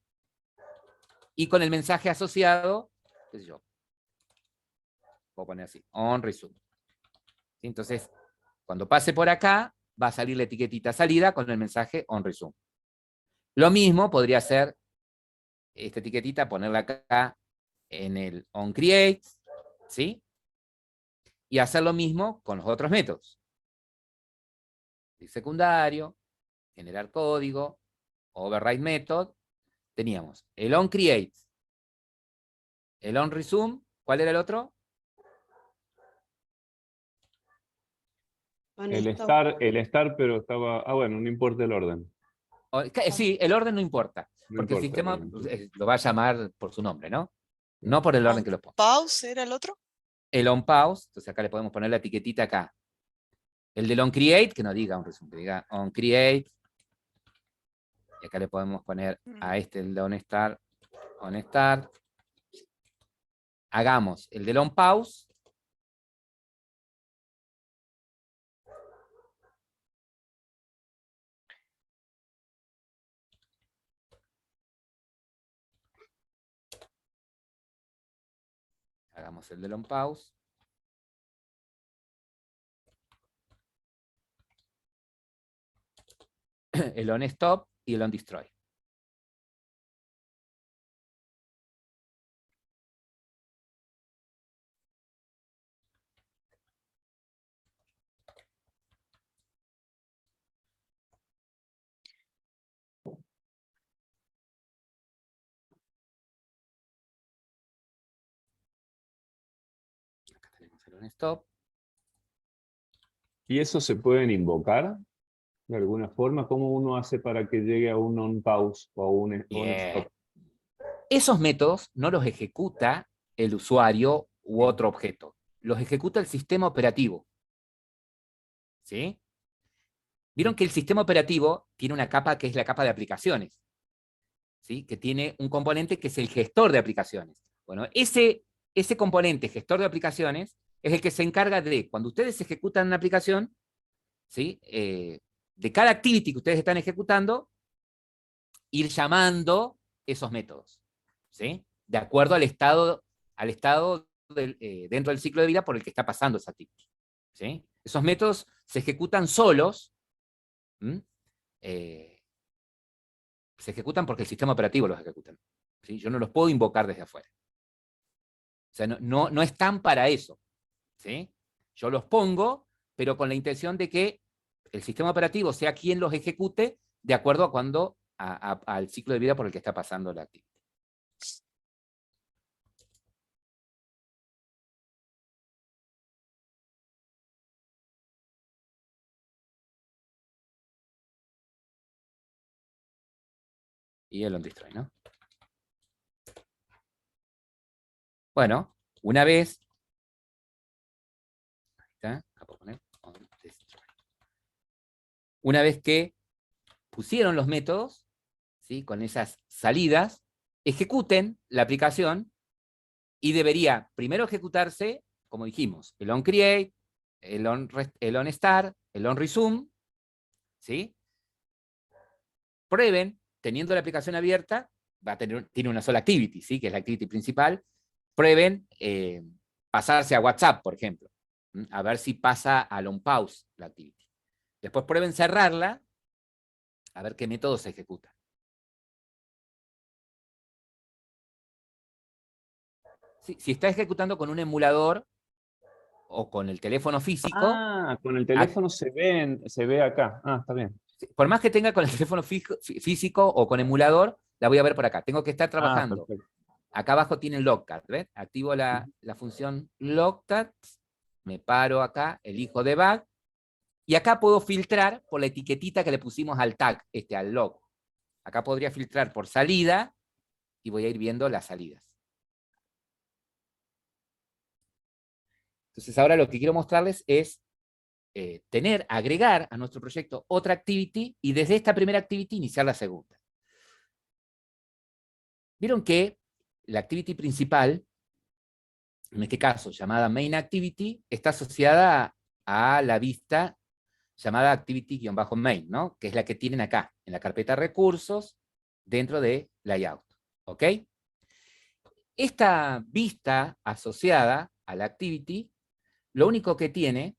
y con el mensaje asociado, qué sé yo, puedo poner así, onResume. ¿Sí? Entonces, cuando pase por acá, va a salir la etiquetita salida con el mensaje onResume. Lo mismo podría ser esta etiquetita, ponerla acá en el onCreate, ¿sí? Y hacer lo mismo con los otros métodos. Clic secundario, generar código, override method. Teníamos el onCreate, el onResume. ¿Cuál era el otro? El start, pero estaba... Ah, bueno, no importa el orden. Sí, el orden no importa, No porque el importa el sistema orden. lo va a llamar por su nombre, ¿no? No por el orden que lo ponga. ¿Pause era el otro? El onPause, entonces acá le podemos poner la etiquetita acá. El del onCreate, que no diga onResume, que diga onCreate. Y acá le podemos poner a este el de onStart. Hagamos el del onPause. Hagamos el del on pause. El on stop y el on destroy. Acá tenemos el on stop. ¿Y eso se pueden invocar de alguna forma? ¿Cómo uno hace para que llegue a un on pause o a un on Bien. stop? Esos métodos no los ejecuta el usuario u otro objeto. Los ejecuta el sistema operativo. ¿Sí? Vieron que el sistema operativo tiene una capa que es la capa de aplicaciones. ¿Sí? Que tiene un componente que es el gestor de aplicaciones. Bueno, ese componente gestor de aplicaciones es el que se encarga de, cuando ustedes ejecutan una aplicación, ¿sí? De cada activity que ustedes están ejecutando, ir llamando esos métodos, ¿sí? De acuerdo al estado dentro del ciclo de vida por el que está pasando esa activity, ¿sí? Esos métodos se ejecutan solos, se ejecutan porque el sistema operativo los ejecuta, ¿sí? Yo no los puedo invocar desde afuera. O sea, no están para eso, ¿sí? Yo los pongo, pero con la intención de que el sistema operativo sea quien los ejecute de acuerdo a al ciclo de vida por el que está pasando la actividad. Y el on destroy, ¿no? Bueno, una vez, ahí está, acá puedo poner on destroy. Una vez que pusieron los métodos, ¿sí? Con esas salidas, ejecuten la aplicación y debería primero ejecutarse, como dijimos, el on create, el on start, el on resume, ¿sí? Prueben, teniendo la aplicación abierta, tiene una sola activity, ¿sí? Que es la activity principal. Prueben pasarse a WhatsApp, por ejemplo, a ver si pasa al on pause la activity. Después prueben cerrarla, a ver qué método se ejecuta. Si está ejecutando con un emulador o con el teléfono físico, Con el teléfono se ve acá. Está bien. por más que tenga con el teléfono físico o con emulador, la voy a ver por acá. Tengo que estar trabajando. Perfecto. Acá abajo tiene logcat, ¿ves? Activo la función logcat, me paro acá, elijo debug, y acá puedo filtrar por la etiquetita que le pusimos al tag, al log. Acá podría filtrar por salida, y voy a ir viendo las salidas. Entonces ahora lo que quiero mostrarles es agregar a nuestro proyecto otra activity, y desde esta primera activity iniciar la segunda. Vieron que la activity principal, en este caso llamada main activity, está asociada a la vista llamada activity-main, ¿no? Que es la que tienen acá, en la carpeta recursos, dentro de layout. ¿Ok? Esta vista asociada a la activity, lo único que tiene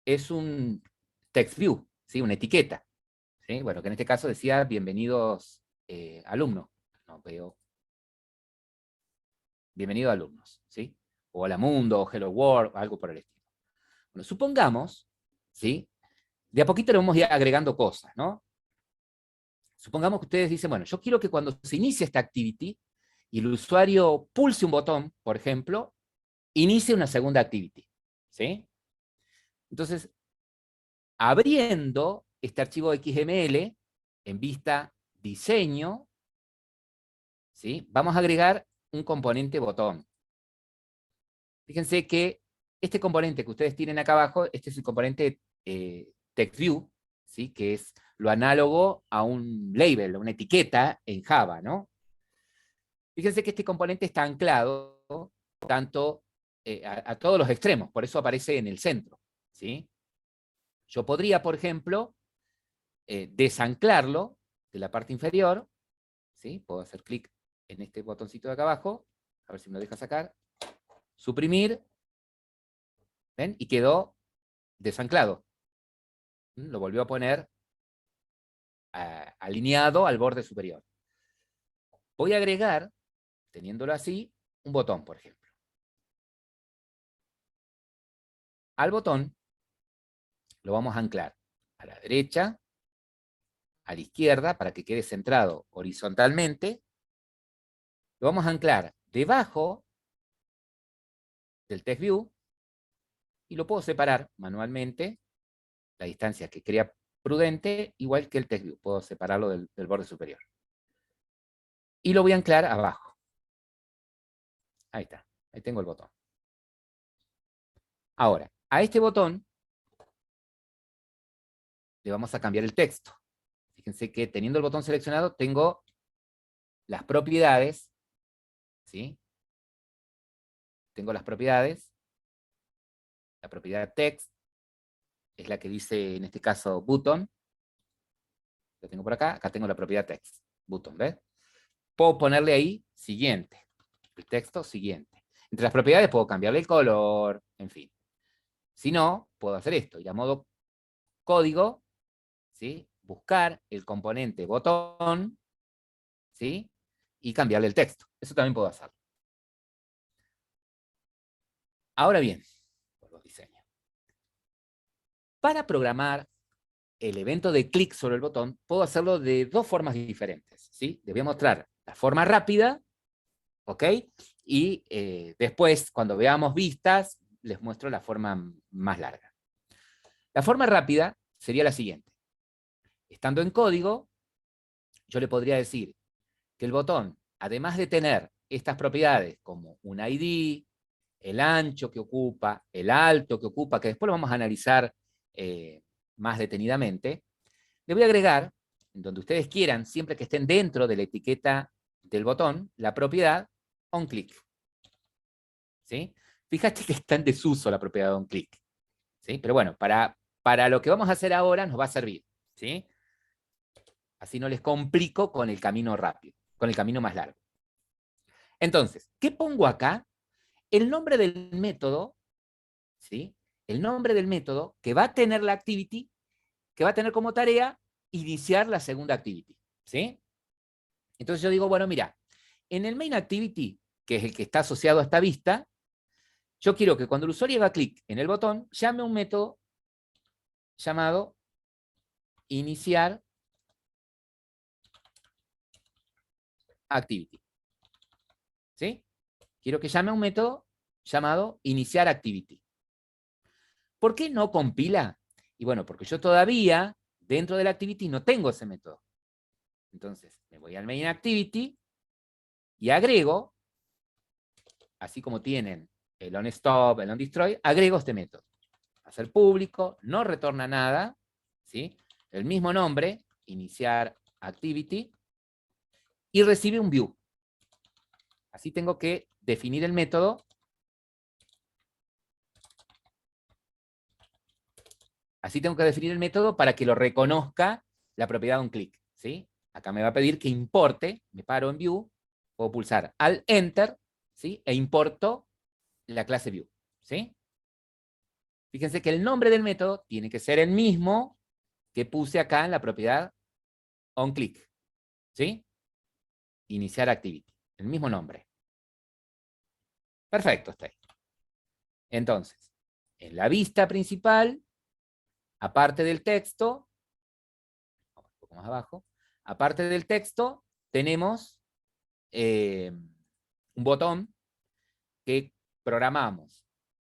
es un text view, ¿sí? Una etiqueta. ¿Sí? Bueno, que en este caso decía bienvenidos alumnos. No veo. Bienvenidos alumnos, ¿sí? O hola mundo, o hello world, algo por el estilo. Bueno, supongamos, ¿sí? De a poquito le vamos a ir agregando cosas, ¿no? Supongamos que ustedes dicen, bueno, yo quiero que cuando se inicie esta activity y el usuario pulse un botón, por ejemplo, inicie una segunda activity, ¿sí? Entonces, abriendo este archivo XML en vista diseño, ¿sí? Vamos a agregar un componente botón. Fíjense que este componente que ustedes tienen acá abajo, este es el componente TextView, ¿sí? Que es lo análogo a un label, a una etiqueta en Java, ¿no? Fíjense que este componente está anclado tanto a todos los extremos, por eso aparece en el centro, ¿sí? Yo podría, por ejemplo, desanclarlo de la parte inferior, ¿sí? Puedo hacer clic en este botoncito de acá abajo, a ver si me lo deja sacar. suprimir, ¿ven? Y quedó desanclado. Lo volvió a poner alineado al borde superior. Voy a agregar, teniéndolo así, un botón, por ejemplo. Al botón lo vamos a anclar a la derecha, a la izquierda, para que quede centrado horizontalmente. Lo vamos a anclar debajo del text view y lo puedo separar manualmente, la distancia que crea prudente, igual que el text view. Puedo separarlo del borde superior. Y lo voy a anclar abajo. Ahí está. Ahí tengo el botón. Ahora, a este botón le vamos a cambiar el texto. Fíjense que teniendo el botón seleccionado tengo las propiedades, ¿sí? Tengo las propiedades. La propiedad text es la que dice, en este caso, button. Lo tengo por acá. Acá tengo la propiedad text. Button, ¿ves? Puedo ponerle ahí siguiente. El texto siguiente. Entre las propiedades puedo cambiarle el color, en fin. Si no, puedo hacer esto. Y a modo código, ¿sí? Buscar el componente botón, ¿sí? Y cambiarle el texto. Eso también puedo hacerlo. Ahora bien, por los diseños. Para programar el evento de clic sobre el botón, puedo hacerlo de dos formas diferentes, ¿sí? Les voy a mostrar la forma rápida, ¿ok? Y después, cuando veamos vistas, les muestro la forma más larga. La forma rápida sería la siguiente. Estando en código, yo le podría decir que el botón, además de tener estas propiedades como un ID, el ancho que ocupa, el alto que ocupa, que después lo vamos a analizar más detenidamente, le voy a agregar, en donde ustedes quieran, siempre que estén dentro de la etiqueta del botón, la propiedad onClick. ¿Sí? Fíjate que está en desuso la propiedad onClick. ¿Sí? Pero bueno, para lo que vamos a hacer ahora nos va a servir. ¿Sí? Así no les complico con el camino rápido, con el camino más largo. Entonces, ¿qué pongo acá? El nombre del método, ¿sí? El nombre del método que va a tener la activity, que va a tener como tarea iniciar la segunda activity, ¿sí? Entonces yo digo, bueno, mira, en el main activity, que es el que está asociado a esta vista, yo quiero que cuando el usuario haga clic en el botón, llame a un método llamado iniciar activity, ¿sí? Quiero que llame a un método llamado iniciar activity. ¿Por qué no compila? Y bueno, porque yo todavía, dentro de la activity, no tengo ese método. Entonces, me voy al main activity y agrego, así como tienen el onStop, el onDestroy, agrego este método. Va a ser público, no retorna nada, ¿sí? El mismo nombre, iniciar activity, y recibe un view. Así tengo que definir el método. Así tengo que definir el método para que lo reconozca la propiedad onClick, ¿sí? Acá me va a pedir que importe, me paro en View, puedo pulsar Alt Enter, ¿sí? E importo la clase View, ¿sí? Fíjense que el nombre del método tiene que ser el mismo que puse acá en la propiedad onClick, ¿sí? Iniciar Activity, el mismo nombre. Perfecto, está ahí. Entonces, en la vista principal, aparte del texto, un poco más abajo, aparte del texto, tenemos un botón que programamos,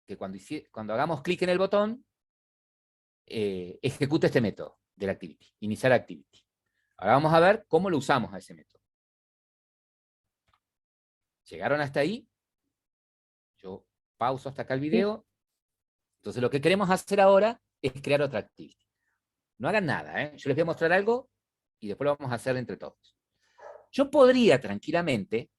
que cuando hagamos clic en el botón, ejecute este método del activity, iniciar activity. Ahora vamos a ver cómo lo usamos a ese método. ¿Llegaron hasta ahí? Yo pauso hasta acá el video. Entonces lo que queremos hacer ahora es crear otra activity. No hagan nada, ¿eh? Yo les voy a mostrar algo y después lo vamos a hacer entre todos. Yo podría tranquilamente,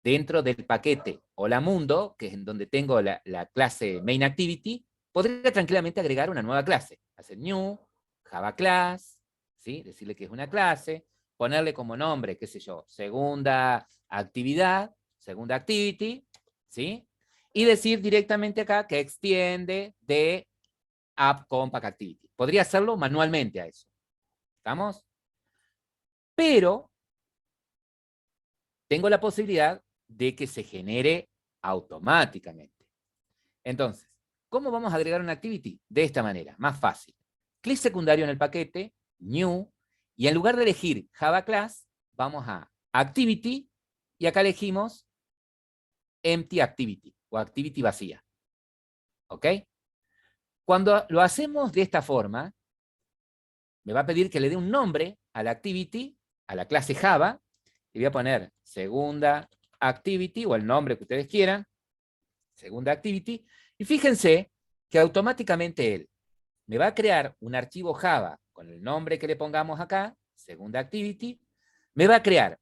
dentro del paquete Hola Mundo, que es en donde tengo la clase Main Activity, podría tranquilamente agregar una nueva clase. Hacer New, Java Class, ¿sí? Decirle que es una clase, ponerle como nombre, qué sé yo, segunda actividad, segunda activity, ¿sí? y decir directamente acá que extiende de app compact activity. Podría hacerlo manualmente a eso. ¿Estamos? Pero tengo la posibilidad de que se genere automáticamente. Entonces, ¿cómo vamos a agregar una activity? De esta manera, más fácil. Clic secundario en el paquete, New, y en lugar de elegir Java Class, vamos a Activity, y acá elegimos Empty Activity, o Activity vacía. ¿Ok? Cuando lo hacemos de esta forma, me va a pedir que le dé un nombre a la activity, a la clase Java, y voy a poner segunda activity, o el nombre que ustedes quieran, segunda activity, y fíjense que automáticamente él me va a crear un archivo Java con el nombre que le pongamos acá, segunda activity, me va a crear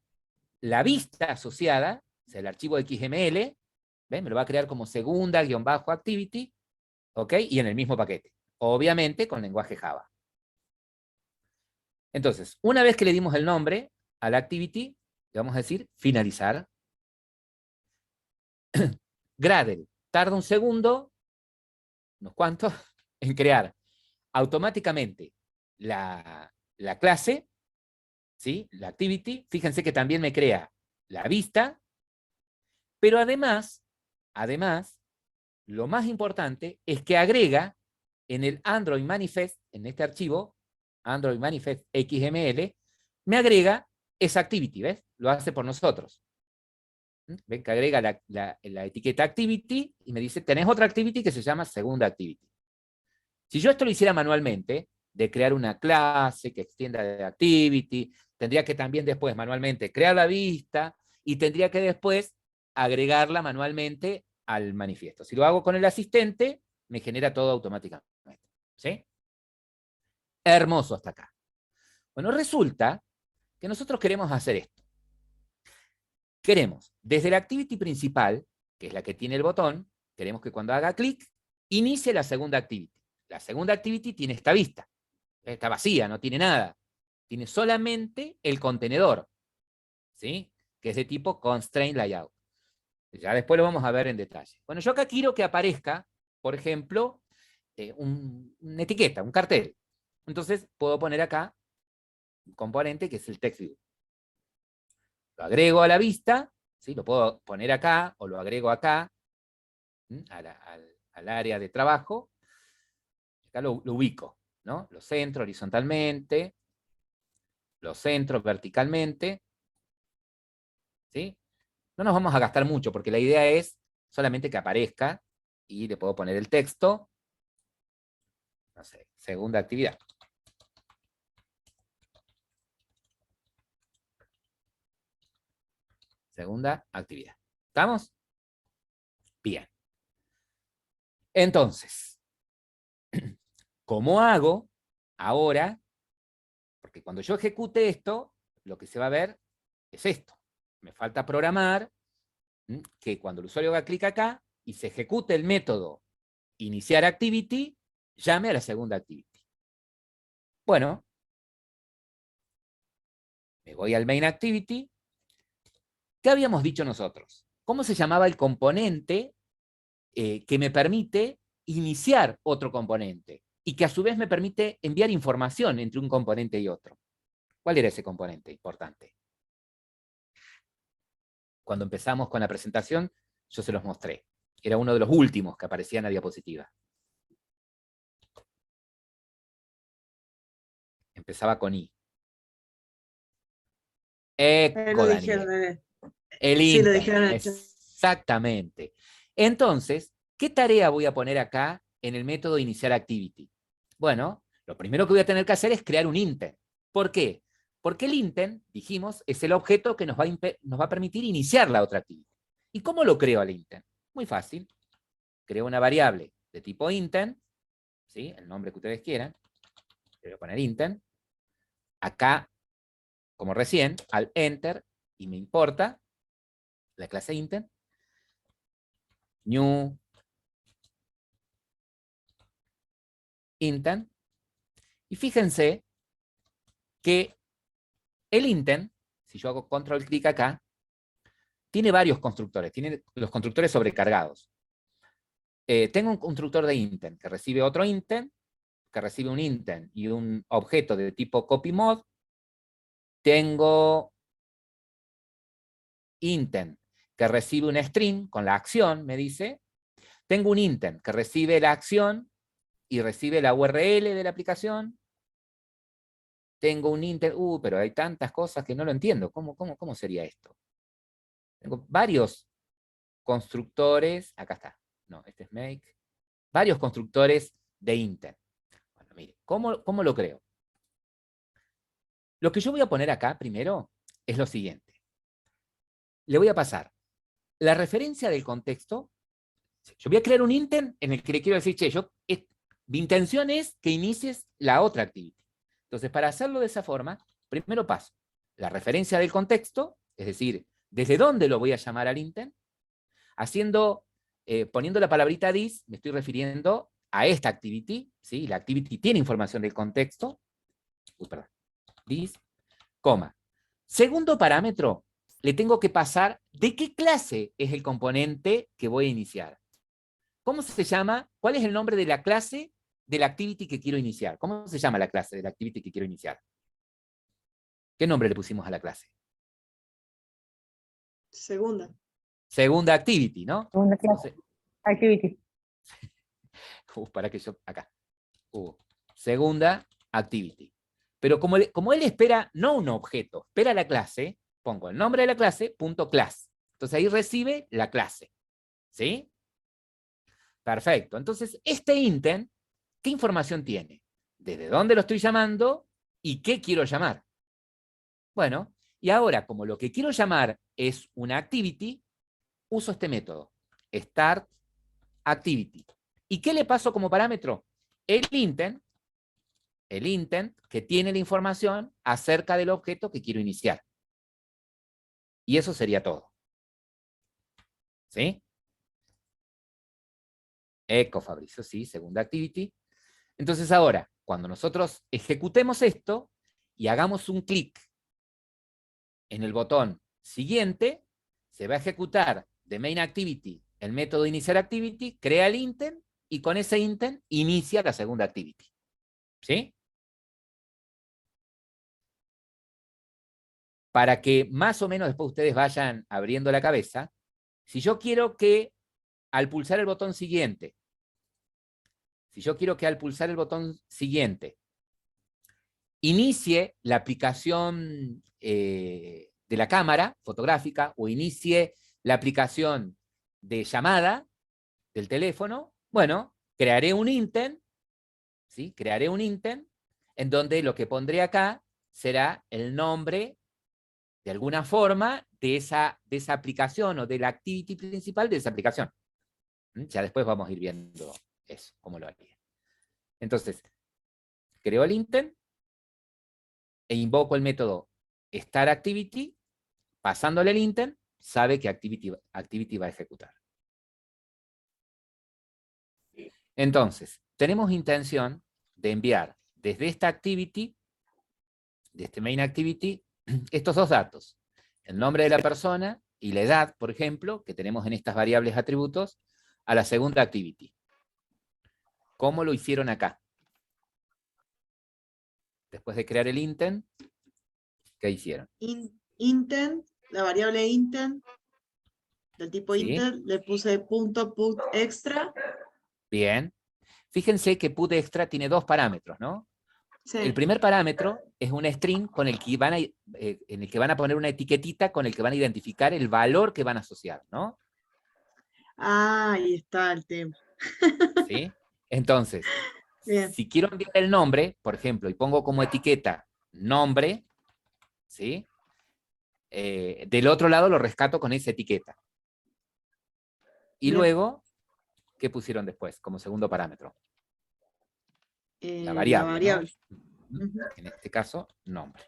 la vista asociada, o sea, el archivo XML, ¿ven? Me lo va a crear como segunda-activity, ¿ok? Y en el mismo paquete, obviamente con lenguaje Java. Entonces, una vez que le dimos el nombre a la activity, le vamos a decir finalizar. Gradle tarda un segundo, unos cuantos, en crear automáticamente la clase, ¿sí? La activity. Fíjense que también me crea la vista, pero además, lo más importante es que agrega en el Android Manifest, en este archivo, Android Manifest XML, me agrega esa activity, ¿ves? Lo hace por nosotros. Ven que agrega la etiqueta activity y me dice, tenés otra activity que se llama segunda activity. Si yo esto lo hiciera manualmente, de crear una clase que extienda de activity, tendría que también después manualmente crear la vista y tendría que después agregarla manualmente al manifiesto. Si lo hago con el asistente, me genera todo automáticamente. ¿Sí? Hermoso hasta acá. Bueno, resulta que nosotros queremos hacer esto. Queremos, desde la activity principal, que es la que tiene el botón, queremos que cuando haga clic, inicie la segunda activity. La segunda activity tiene esta vista. Está vacía, no tiene nada. Tiene solamente el contenedor, ¿sí? Que es de tipo constraint layout. Ya después lo vamos a ver en detalle. Bueno, yo acá quiero que aparezca, por ejemplo, una etiqueta, un cartel. Entonces puedo poner acá un componente que es el text view. Lo agrego a la vista, ¿sí? Lo puedo poner acá o lo agrego acá, al área de trabajo. Acá lo ubico, ¿no? Lo centro horizontalmente, lo centro verticalmente, ¿sí? No nos vamos a gastar mucho porque la idea es solamente que aparezca y le puedo poner el texto, no sé, segunda actividad. Segunda actividad. ¿Estamos? Bien. Entonces, ¿cómo hago ahora? Porque cuando yo ejecute esto, lo que se va a ver es esto. Me falta programar que cuando el usuario haga clic acá y se ejecute el método iniciar activity, llame a la segunda activity. Bueno, me voy al main activity. ¿Qué habíamos dicho nosotros? ¿Cómo se llamaba el componente que me permite iniciar otro componente? Y que a su vez me permite enviar información entre un componente y otro. ¿Cuál era ese componente importante? Cuando empezamos con la presentación, yo se los mostré. Era uno de los últimos que aparecía en la diapositiva. Empezaba con I. Lo Daniel. dijeron, El sí, lo Inter. dijeron. Exactamente. Entonces, ¿qué tarea voy a poner acá en el método iniciar activity? Bueno, lo primero que voy a tener que hacer es crear un intent. ¿Por qué? Porque el intent, dijimos, es el objeto que nos va a permitir iniciar la otra actividad. ¿Y cómo lo creo al intent? Muy fácil. Creo una variable de tipo intent, ¿sí? El nombre que ustedes quieran. Le voy a poner intent. Acá, como recién, al enter, y me importa la clase intent. New intent. Y fíjense que el intent, si yo hago control clic acá, tiene varios constructores, tiene los constructores sobrecargados. tengo un constructor de intent que recibe otro intent, que recibe un intent y un objeto de tipo copyMod. Tengo intent que recibe un string con la acción, me dice. Tengo un intent que recibe la acción y recibe la URL de la aplicación. Tengo un intent, pero hay tantas cosas que no lo entiendo. ¿Cómo sería esto? Tengo varios constructores, acá está, no, este es make, varios constructores de intent. Bueno, mire, ¿cómo lo creo? Lo que yo voy a poner acá primero es lo siguiente. Le voy a pasar la referencia del contexto. Yo voy a crear un intent en el que le quiero decir, che, mi intención es que inicies la otra activity. Entonces, para hacerlo de esa forma, primero paso la referencia del contexto, es decir, desde dónde lo voy a llamar al intent, poniendo la palabrita this, me estoy refiriendo a esta activity, ¿sí? La activity tiene información del contexto, perdón, this, coma. Segundo parámetro, le tengo que pasar de qué clase es el componente que voy a iniciar. ¿Cómo se llama? ¿Cuál es el nombre de la clase de la activity que quiero iniciar? ¿Cómo se llama la clase de la activity que quiero iniciar? ¿Qué nombre le pusimos a la clase? Segunda. Segunda activity, ¿no? Segunda clase. Entonces, Activity. para que yo, acá. Segunda activity. Pero como él espera no un objeto, espera la clase, pongo el nombre de la clase, punto class. Entonces ahí recibe la clase. ¿Sí? Perfecto. Entonces, este intent, ¿qué información tiene? ¿Desde dónde lo estoy llamando y qué quiero llamar? Bueno, y ahora, como lo que quiero llamar es una activity, uso este método, start activity. ¿Y qué le paso como parámetro? El intent que tiene la información acerca del objeto que quiero iniciar. Y eso sería todo. ¿Sí? Eco, Fabricio, sí, segunda activity. Entonces ahora, cuando nosotros ejecutemos esto y hagamos un clic en el botón siguiente, se va a ejecutar de main activity el método iniciar activity, crea el intent y con ese intent inicia la segunda activity. ¿Sí? Para que más o menos después ustedes vayan abriendo la cabeza, si yo quiero que al pulsar el botón siguiente, inicie la aplicación de la cámara fotográfica o inicie la aplicación de llamada del teléfono, bueno, crearé un intent, ¿sí? Crearé un intent en donde lo que pondré acá será el nombre, de alguna forma, de esa aplicación o de la activity principal de esa aplicación. Ya después vamos a ir viendo eso, cómo lo haría. Entonces, creo el intent e invoco el método startActivity, pasándole el intent, sabe que activity va a ejecutar. Entonces, tenemos intención de enviar desde esta activity, de este main activity, estos dos datos. El nombre de la persona y la edad, por ejemplo, que tenemos en estas variables atributos, a la segunda activity. ¿Cómo lo hicieron acá? Después de crear el intent, ¿qué hicieron? Intent, la variable intent, del tipo ¿Sí? intent, le puse punto put extra. Bien. Fíjense que put extra tiene dos parámetros, ¿no? Sí. El primer parámetro es un string con el que en el que van a poner una etiquetita con el que van a identificar el valor que van a asociar, ¿no? Ah, ahí está el tema. ¿Sí? Entonces, Bien. si quiero enviar el nombre, por ejemplo, y pongo como etiqueta nombre, ¿sí? Del otro lado lo rescato con esa etiqueta. Y Bien. luego, ¿qué pusieron después como segundo parámetro? La La variable, variable. ¿no? En este caso, nombre.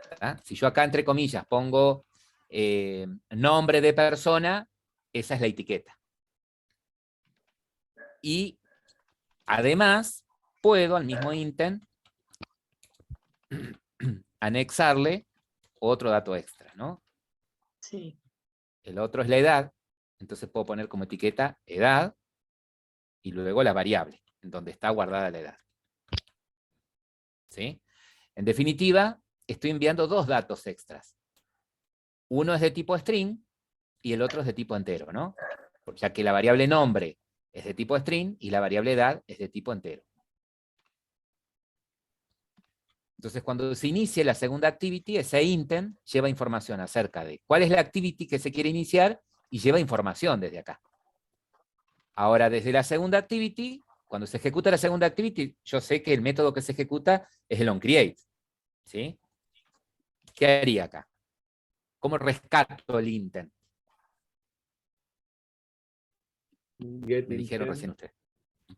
¿Verdad? Si yo acá, entre comillas, pongo nombre de persona, esa es la etiqueta. Y además, puedo al mismo intent anexarle otro dato extra, ¿no? Sí. El otro es la edad, Entonces puedo poner como etiqueta edad y luego la variable, en donde está guardada la edad. ¿Sí? En definitiva, estoy enviando dos datos extras. Uno es de tipo string y el otro es de tipo entero, ¿no? Ya que la variable nombre es de tipo string y la variable edad es de tipo entero. Entonces, cuando se inicie la segunda activity, ese intent lleva información acerca de cuál es la activity que se quiere iniciar y lleva información desde acá. Ahora, desde la segunda activity, cuando se ejecuta la segunda activity, yo sé que el método que se ejecuta es el onCreate. ¿Sí? ¿Qué haría acá? ¿Cómo rescato el intent? Get Me dijeron intent. recién ustedes.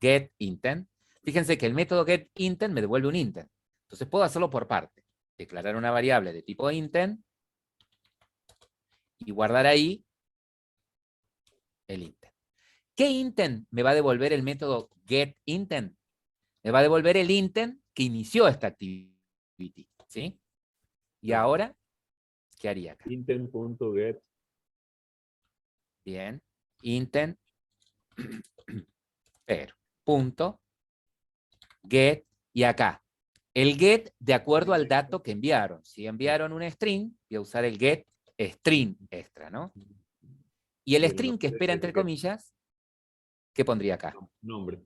Get intent. Fíjense que el método get intent me devuelve un intent. Entonces puedo hacerlo por parte. Declarar una variable de tipo intent y guardar ahí el intent. ¿Qué intent me va a devolver el método get intent? Me va a devolver el intent que inició esta activity. ¿Sí? Y ahora, ¿qué haría acá? Intent.get. Bien. Intent. Pero. Punto. Get. Y acá. El get de acuerdo al dato que enviaron. Si enviaron un string, voy a usar el get string extra, ¿no? Y el Y el string que nombre espera, es entre get comillas, ¿qué pondría acá? nombre.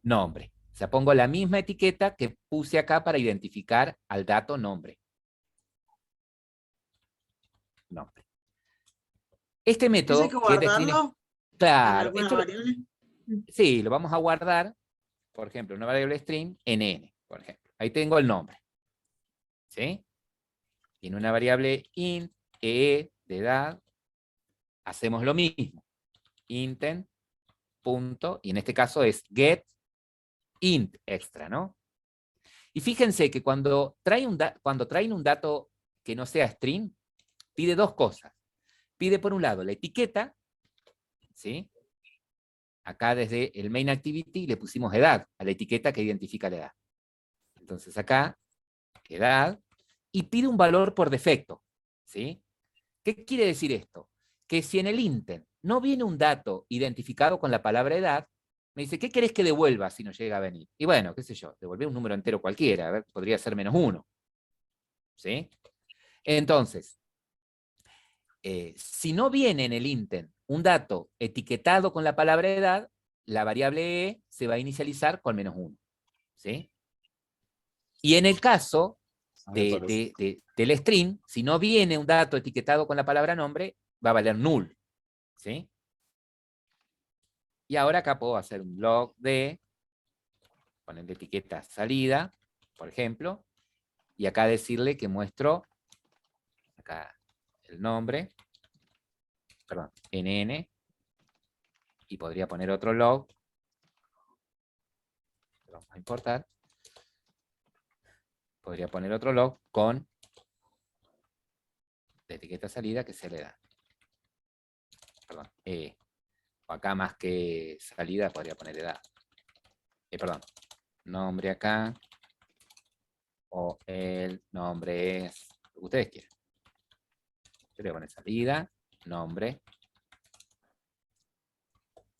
Nombre. O sea, pongo la misma etiqueta que puse acá para identificar al dato nombre. Nombre. Este Eso hay método, que getString, guardarlo en claro, alguna esto variable. sí, lo vamos a guardar, por ejemplo, una variable string en n, por ejemplo. Ahí tengo el nombre. ¿Sí? Y en una variable int, de edad, hacemos lo mismo. Intent, punto, y en este caso es get int extra, ¿no? Y fíjense que cuando traen un dato que no sea string, pide dos cosas. Pide por un lado la etiqueta, ¿sí? Acá desde el main activity le pusimos edad a la etiqueta que identifica la edad. Entonces acá, edad, y pide un valor por defecto, ¿sí? ¿Qué quiere decir esto? Que si en el intent no viene un dato identificado con la palabra edad, me dice, ¿qué querés que devuelva si no llega a venir? Y bueno, qué sé yo, devolver un número entero cualquiera, a ver, podría ser -1. ¿Sí? Entonces, si no viene en el intent un dato etiquetado con la palabra edad, la variable e se va a inicializar con -1. ¿Sí? Y en el caso del string, si no viene un dato etiquetado con la palabra nombre, va a valer null. ¿Sí? Y ahora acá puedo hacer un log de, poner la etiqueta salida, por ejemplo, y acá decirle que muestro acá el nombre, perdón, nn, y podría poner otro log, lo vamos a importar, podría poner otro log con la etiqueta salida que se le da. Perdón, o acá más que salida podría poner edad. Perdón, nombre acá, o el nombre es lo que ustedes quieran. Yo le voy a poner salida, nombre,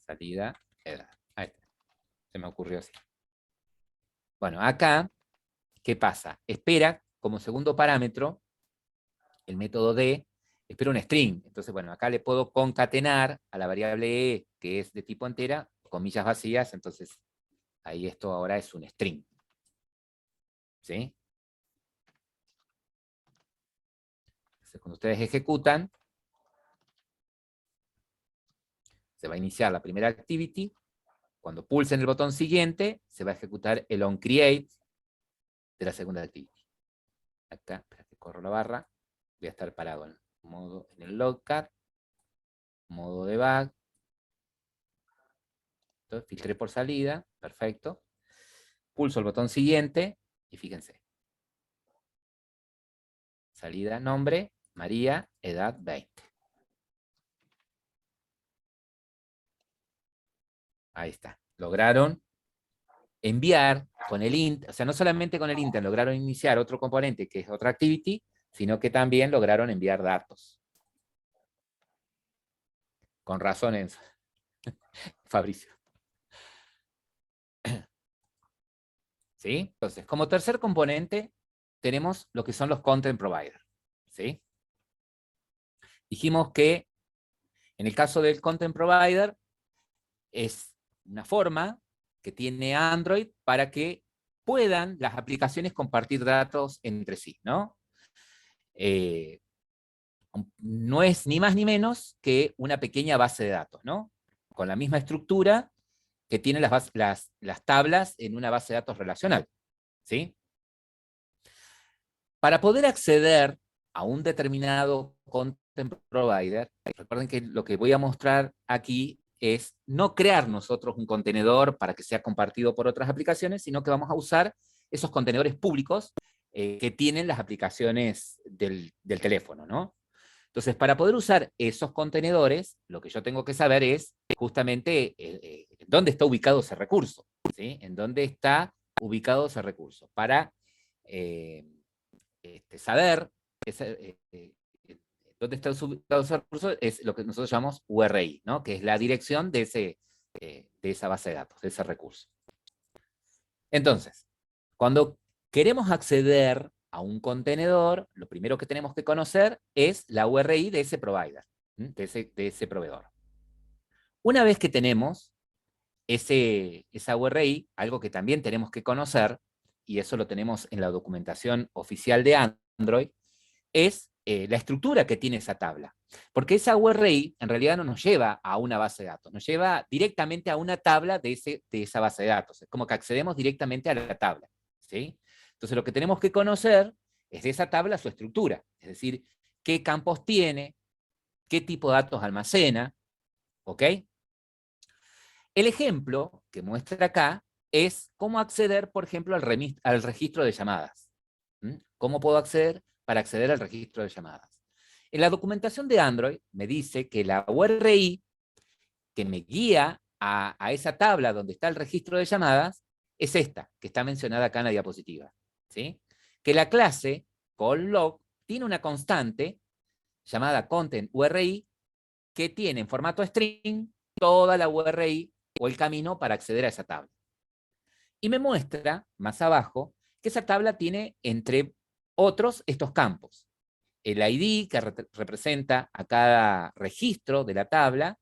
salida, edad. Ahí está. Se me ocurrió así. Bueno, acá, ¿qué pasa? Espera como segundo parámetro el método de, espera un string. Entonces, bueno, acá le puedo concatenar a la variable e, que es de tipo entera, comillas vacías, entonces ahí esto ahora es un string. ¿Sí? Entonces, cuando ustedes ejecutan, se va a iniciar la primera activity. Cuando pulsen el botón siguiente, se va a ejecutar el onCreate de la segunda activity. Acá, espera que corro la barra. Voy a estar parado en el logcat, modo debug. Entonces, filtré por salida, perfecto. Pulso el botón siguiente y fíjense. Salida, nombre, María, edad 20. Ahí está. Lograron enviar con el int, o sea, no solamente con el int, lograron iniciar otro componente que es otra activity, sino que también lograron enviar datos. Con razón, Enzo. Fabricio. ¿Sí? Entonces, como tercer componente, tenemos lo que son los content providers. ¿Sí? Dijimos que en el caso del content provider es una forma que tiene Android para que puedan las aplicaciones compartir datos entre sí, ¿no? No es ni más ni menos que una pequeña base de datos, ¿no? Con la misma estructura que tienen las tablas en una base de datos relacional, ¿sí? Para poder acceder a un determinado content provider, recuerden que lo que voy a mostrar aquí es no crear nosotros un contenedor para que sea compartido por otras aplicaciones, sino que vamos a usar esos contenedores públicos que tienen las aplicaciones del teléfono, ¿no? Entonces, para poder usar esos contenedores, lo que yo tengo que saber es justamente dónde está ubicado ese recurso, ¿sí? En dónde está ubicado ese recurso. Para saber dónde está ubicado ese recurso es lo que nosotros llamamos URI, ¿no? Que es la dirección de esa base de datos, de ese recurso. Entonces, cuando queremos acceder a un contenedor, lo primero que tenemos que conocer es la URI de ese provider, de ese proveedor. Una vez que tenemos esa URI, algo que también tenemos que conocer, y eso lo tenemos en la documentación oficial de Android, es la estructura que tiene esa tabla. Porque esa URI en realidad no nos lleva a una base de datos, nos lleva directamente a una tabla de esa base de datos. Es como que accedemos directamente a la tabla, ¿sí? Entonces lo que tenemos que conocer es de esa tabla su estructura, es decir, qué campos tiene, qué tipo de datos almacena, ¿ok? El ejemplo que muestra acá es cómo acceder, por ejemplo, al registro de llamadas. ¿Cómo puedo acceder para acceder al registro de llamadas? En la documentación de Android me dice que la URI que me guía a esa tabla donde está el registro de llamadas es esta, que está mencionada acá en la diapositiva, ¿sí? Que la clase callLog tiene una constante llamada content URI que tiene en formato string toda la URI o el camino para acceder a esa tabla. Y me muestra, más abajo, que esa tabla tiene, entre otros, estos campos. El ID, que representa a cada registro de la tabla,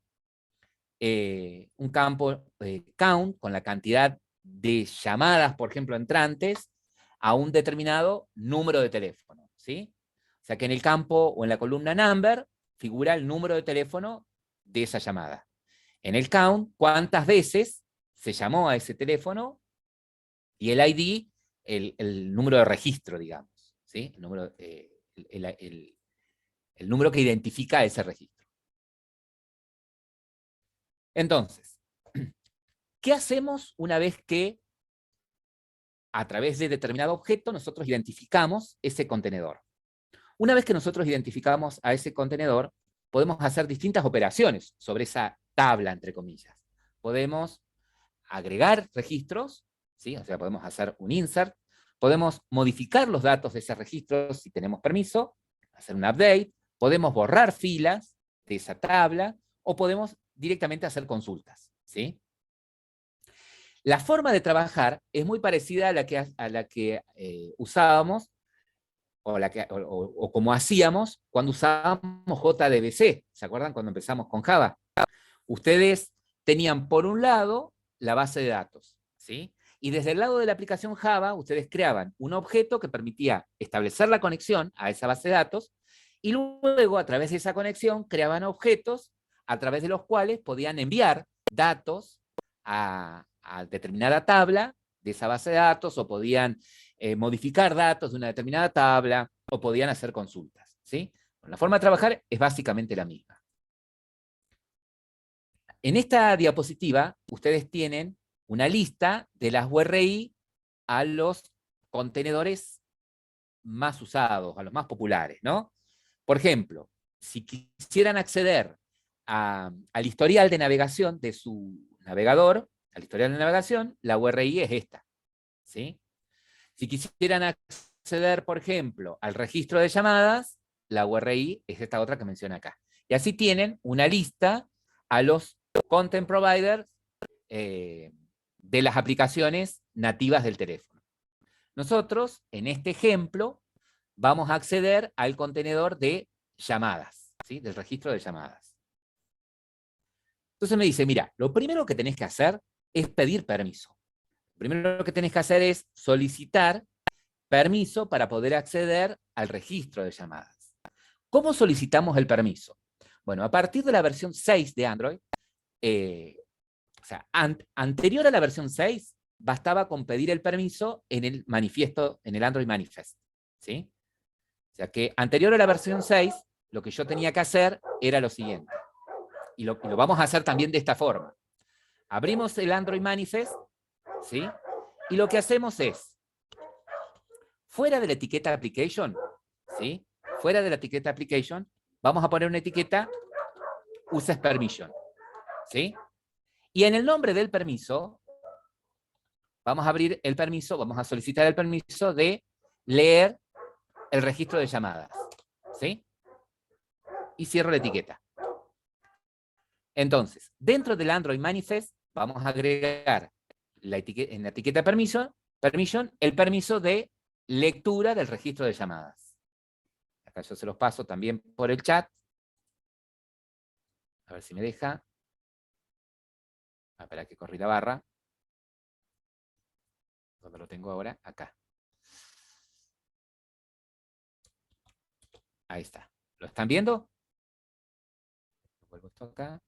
un campo count, con la cantidad de llamadas, por ejemplo, entrantes, a un determinado número de teléfono, ¿sí? O sea que en el campo o en la columna number figura el número de teléfono de esa llamada. En el count, cuántas veces se llamó a ese teléfono, y el ID, el número de registro, digamos, ¿sí? El número que identifica ese registro. Entonces, ¿qué hacemos una vez que a través de determinado objeto nosotros identificamos ese contenedor? Una vez que nosotros identificamos a ese contenedor, podemos hacer distintas operaciones sobre esa tabla, entre comillas. Podemos agregar registros, ¿sí? O sea, podemos hacer un insert, podemos modificar los datos de ese registro si tenemos permiso, hacer un update, podemos borrar filas de esa tabla, o podemos directamente hacer consultas, ¿sí? La forma de trabajar es muy parecida a la que usábamos, o como hacíamos cuando usábamos JDBC. ¿Se acuerdan cuando empezamos con Java? Ustedes tenían por un lado la base de datos, ¿sí? Y desde el lado de la aplicación Java, ustedes creaban un objeto que permitía establecer la conexión a esa base de datos, y luego a través de esa conexión creaban objetos a través de los cuales podían enviar datos a determinada tabla de esa base de datos, o podían modificar datos de una determinada tabla, o podían hacer consultas, ¿sí? La forma de trabajar es básicamente la misma. En esta diapositiva, ustedes tienen una lista de las URI a los contenedores más usados, a los más populares, ¿no? Por ejemplo, si quisieran acceder al historial de navegación de su navegador, al historial de navegación, la URI es esta, ¿sí? Si quisieran acceder, por ejemplo, al registro de llamadas, la URI es esta otra que menciona acá. Y así tienen una lista a los content providers de las aplicaciones nativas del teléfono. Nosotros, en este ejemplo, vamos a acceder al contenedor de llamadas, ¿sí? Del registro de llamadas. Entonces me dice, mira, lo primero que tenés que hacer es pedir permiso. Lo primero que tenés que hacer es solicitar permiso para poder acceder al registro de llamadas. ¿Cómo solicitamos el permiso? Bueno, a partir de la versión 6 de Android, o sea, anterior a la versión 6, bastaba con pedir el permiso en el manifiesto, en el Android Manifest, ¿sí? O sea que anterior a la versión 6, lo que yo tenía que hacer era lo siguiente. Y lo vamos a hacer también de esta forma. Abrimos el Android Manifest, ¿sí? Y lo que hacemos es, fuera de la etiqueta Application, ¿sí? Fuera de la etiqueta Application, vamos a poner una etiqueta Uses Permission, ¿sí? Y en el nombre del permiso, vamos a abrir el permiso, vamos a solicitar el permiso de leer el registro de llamadas, ¿sí? Y cierro la etiqueta. Entonces, dentro del Android Manifest, vamos a agregar en la etiqueta permission, el permiso de lectura del registro de llamadas. Acá yo se los paso también por el chat. A ver si me deja. Espera que corrí la barra. ¿Dónde lo tengo ahora? Acá. Ahí está. ¿Lo están viendo? Vuelvo esto acá.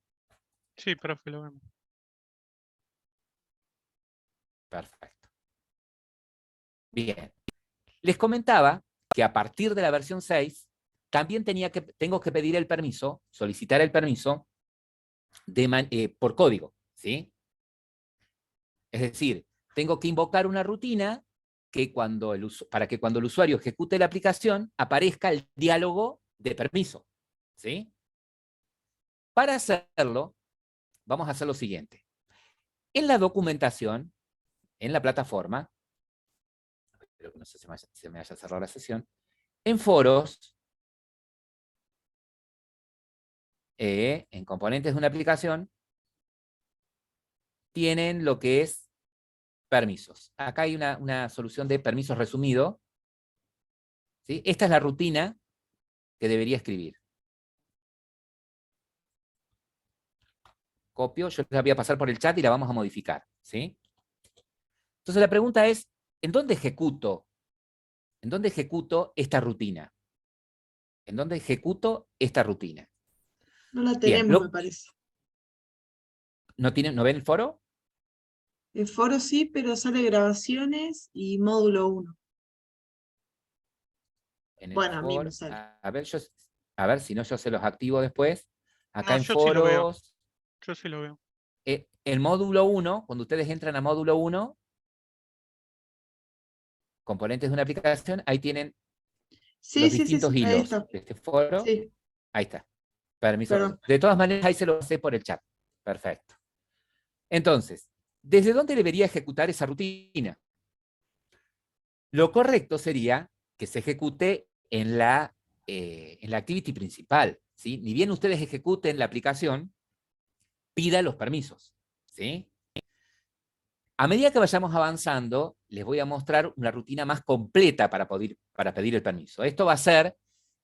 Sí, profe, lo vemos. Perfecto. Bien. Les comentaba que a partir de la versión 6, también tengo que pedir el permiso, solicitar el permiso por código, ¿sí? Es decir, tengo que invocar una rutina para que cuando el usuario ejecute la aplicación, aparezca el diálogo de permiso, ¿sí? Para hacerlo, vamos a hacer lo siguiente. En la documentación, en la plataforma, espero que no se me haya cerrado la sesión, en foros, en componentes de una aplicación, tienen lo que es permisos. Acá hay una solución de permisos resumido, ¿sí? Esta es la rutina que debería escribir. Copio, yo la voy a pasar por el chat y la vamos a modificar, ¿sí? Entonces la pregunta es, ¿en dónde ejecuto esta rutina? ¿En dónde ejecuto esta rutina? No la Bien, tenemos, me parece. ¿no ven el foro? El foro sí, pero sale grabaciones y módulo 1. En el Bueno, a mí me foro, sale. a ver, si no yo se los activo después. Acá No, en yo sí lo veo. foros, Yo sí lo veo. el módulo 1, cuando ustedes entran a módulo 1, componentes de una aplicación, ahí tienen Sí, los sí, sí, distintos sí, ahí hilos está. de este foro. Sí, Ahí está. Permiso. perdón. De todas maneras, ahí se lo pasé por el chat. Perfecto. Entonces, ¿desde dónde debería ejecutar esa rutina? Lo correcto sería que se ejecute en la activity principal, ¿sí? Ni bien ustedes ejecuten la aplicación, pida los permisos, ¿sí? A medida que vayamos avanzando, les voy a mostrar una rutina más completa para pedir el permiso. Esto va a hacer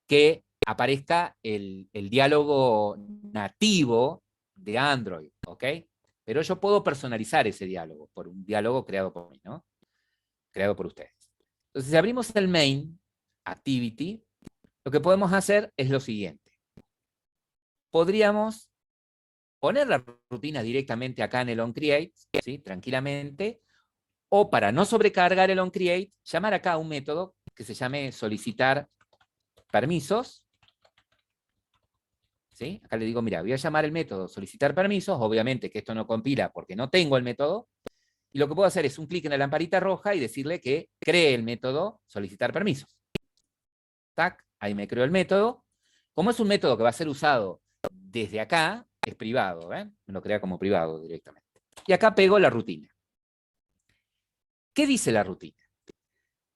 que aparezca el diálogo nativo de Android, ¿ok? Pero yo puedo personalizar ese diálogo por un diálogo creado por mí, ¿no? Creado por ustedes. Entonces, si abrimos el main activity, lo que podemos hacer es lo siguiente. Podríamos poner la rutina directamente acá en el onCreate, ¿sí? Tranquilamente, o para no sobrecargar el onCreate, llamar acá a un método que se llame solicitar permisos, ¿sí? Acá le digo, mira, voy a llamar el método solicitar permisos, obviamente que esto no compila porque no tengo el método, y lo que puedo hacer es un clic en la lamparita roja y decirle que cree el método solicitar permisos. Tac, ahí me creo el método. Como es un método que va a ser usado desde acá, es privado, ¿eh? Me lo crea como privado directamente. Y acá pego la rutina. ¿Qué dice la rutina?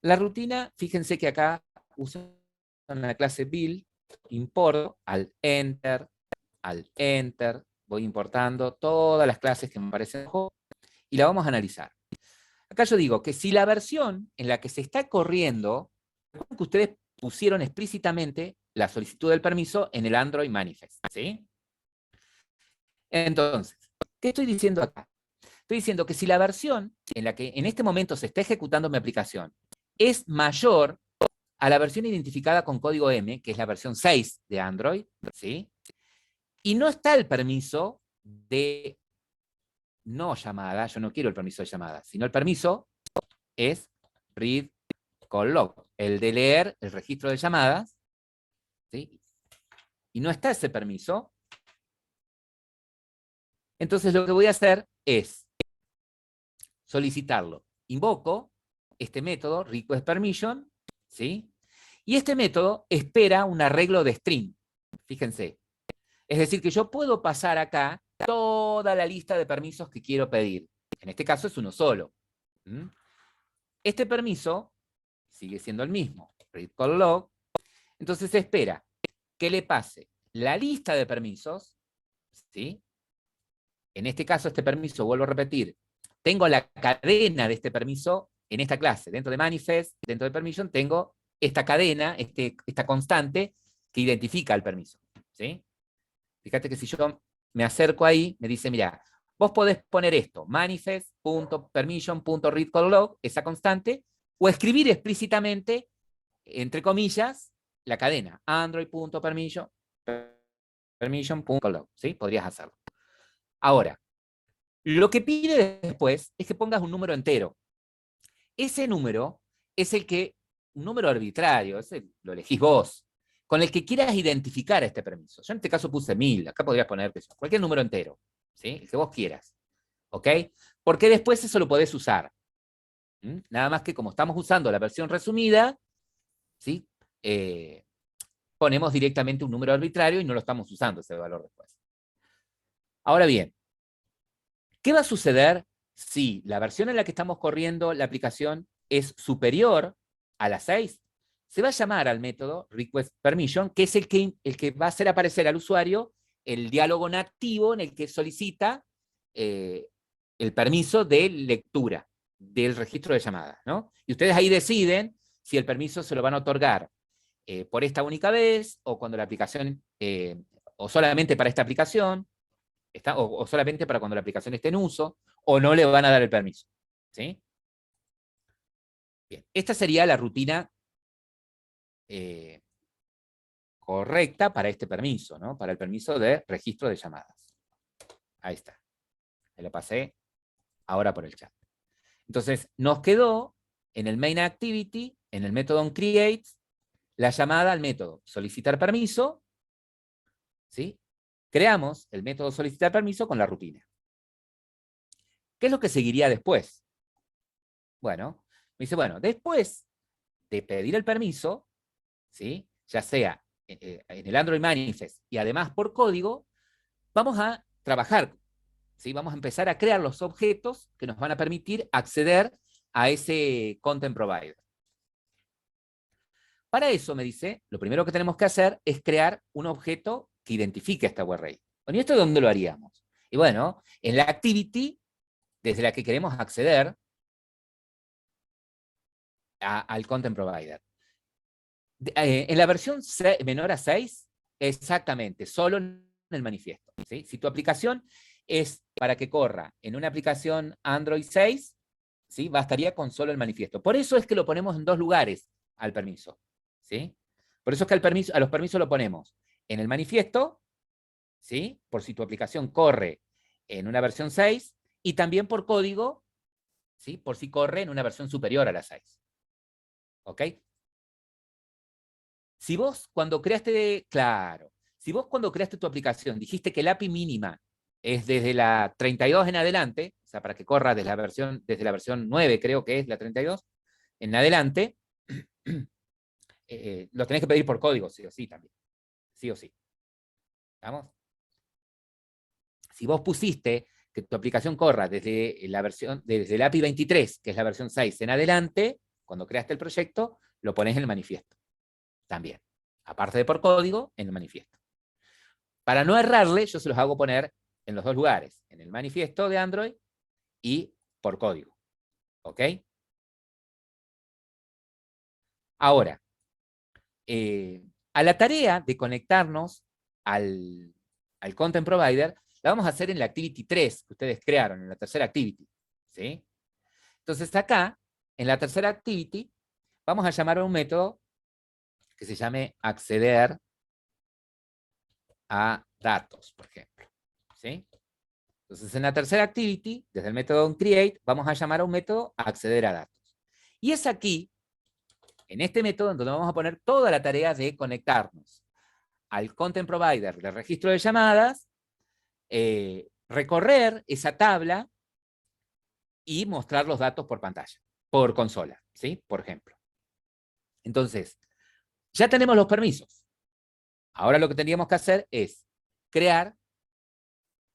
La rutina, fíjense que acá usa la clase build, importo al enter, voy importando todas las clases que me parecen y la vamos a analizar. Acá yo digo que si la versión en la que se está corriendo, recuerden que ustedes pusieron explícitamente la solicitud del permiso en el Android Manifest, ¿sí? Entonces, ¿qué estoy diciendo acá? Estoy diciendo que si la versión en la que en este momento se está ejecutando mi aplicación es mayor a la versión identificada con código M, que es la versión 6 de Android, ¿sí? Y no está el permiso de no llamada, yo no quiero el permiso de llamada, sino el permiso es read call log, el de leer el registro de llamadas, ¿sí? Y no está ese permiso. Entonces lo que voy a hacer es solicitarlo. Invoco este método, requestPermission, ¿sí? Y este método espera un arreglo de string. Fíjense. Es decir, que yo puedo pasar acá toda la lista de permisos que quiero pedir. En este caso es uno solo. Este permiso sigue siendo el mismo, read call log. Entonces se espera que le pase la lista de permisos, ¿sí? En este caso, este permiso, vuelvo a repetir, tengo la cadena de este permiso en esta clase. Dentro de Manifest, dentro de Permission, tengo esta cadena, esta constante que identifica el permiso, ¿sí? Fíjate que si yo me acerco ahí, me dice, mira, vos podés poner esto, manifest.permission.readCallLog, esa constante, o escribir explícitamente, entre comillas, la cadena, android.permission.callLog, ¿sí? Podrías hacerlo. Ahora, lo que pide después es que pongas un número entero. Ese número es un número arbitrario, lo elegís vos, con el que quieras identificar este permiso. Yo en este caso puse 1000, acá podrías poner cualquier número entero, ¿sí? El que vos quieras, ¿ok? Porque después eso lo podés usar. Nada más que como estamos usando la versión resumida, ¿sí? Ponemos directamente un número arbitrario y no lo estamos usando ese valor después. Ahora bien, ¿qué va a suceder si la versión en la que estamos corriendo la aplicación es superior a la 6? Se va a llamar al método requestPermission, que es el que va a hacer aparecer al usuario el diálogo nativo en el que solicita el permiso de lectura del registro de llamadas, ¿no? Y ustedes ahí deciden si el permiso se lo van a otorgar por esta única vez, o cuando la aplicación, o solamente para esta aplicación, o solamente para cuando la aplicación esté en uso, o no le van a dar el permiso, ¿sí? Bien, esta sería la rutina correcta para este permiso, ¿no? Para el permiso de registro de llamadas. Ahí está. Me lo pasé ahora por el chat. Entonces, nos quedó en el main activity, en el método onCreate, la llamada al método solicitar permiso, ¿sí? Creamos el método solicitar permiso con la rutina. ¿Qué es lo que seguiría después? Bueno, me dice, bueno, después de pedir el permiso, ¿sí? Ya sea en el Android Manifest y además por código, vamos a trabajar, ¿sí? Vamos a empezar a crear los objetos que nos van a permitir acceder a ese content provider. Para eso, me dice, lo primero que tenemos que hacer es crear un objeto que identifique esta URL. Bueno, ¿y esto dónde lo haríamos? Y bueno, en la activity desde la que queremos acceder al content provider. En la versión menor a 6, exactamente, solo en el manifiesto, ¿sí? Si tu aplicación es para que corra en una aplicación Android 6, ¿sí? Bastaría con solo el manifiesto. Por eso es que lo ponemos en dos lugares al permiso, ¿sí? Por eso es que a los permisos lo ponemos en el manifiesto, ¿sí? Por si tu aplicación corre en una versión 6, y también por código, ¿sí? Por si corre en una versión superior a la 6. ¿Ok? Si vos cuando creaste, claro, si vos cuando creaste tu aplicación dijiste que la API mínima es desde la 32 en adelante, o sea, para que corra desde la versión 9, creo que es la 32, en adelante, lo tenés que pedir por código, sí o sí también. Sí o sí. ¿Vamos? Si vos pusiste que tu aplicación corra desde la API 23, que es la versión 6 en adelante, cuando creaste el proyecto, lo pones en el manifiesto. También. Aparte de por código, en el manifiesto. Para no errarle, yo se los hago poner en los dos lugares, en el manifiesto de Android y por código. ¿Ok? Ahora, a la tarea de conectarnos al Content Provider, la vamos a hacer en la Activity 3 que ustedes crearon, en la tercera Activity. ¿Sí? Entonces acá, en la tercera Activity, vamos a llamar a un método que se llame acceder a datos, por ejemplo. ¿Sí? Entonces en la tercera Activity, desde el método onCreate, vamos a llamar a un método acceder a datos. Y es aquí, en este método, en donde vamos a poner toda la tarea de conectarnos al Content Provider de registro de llamadas, recorrer esa tabla y mostrar los datos por pantalla, por consola, ¿sí? Por ejemplo. Entonces, ya tenemos los permisos. Ahora lo que tendríamos que hacer es crear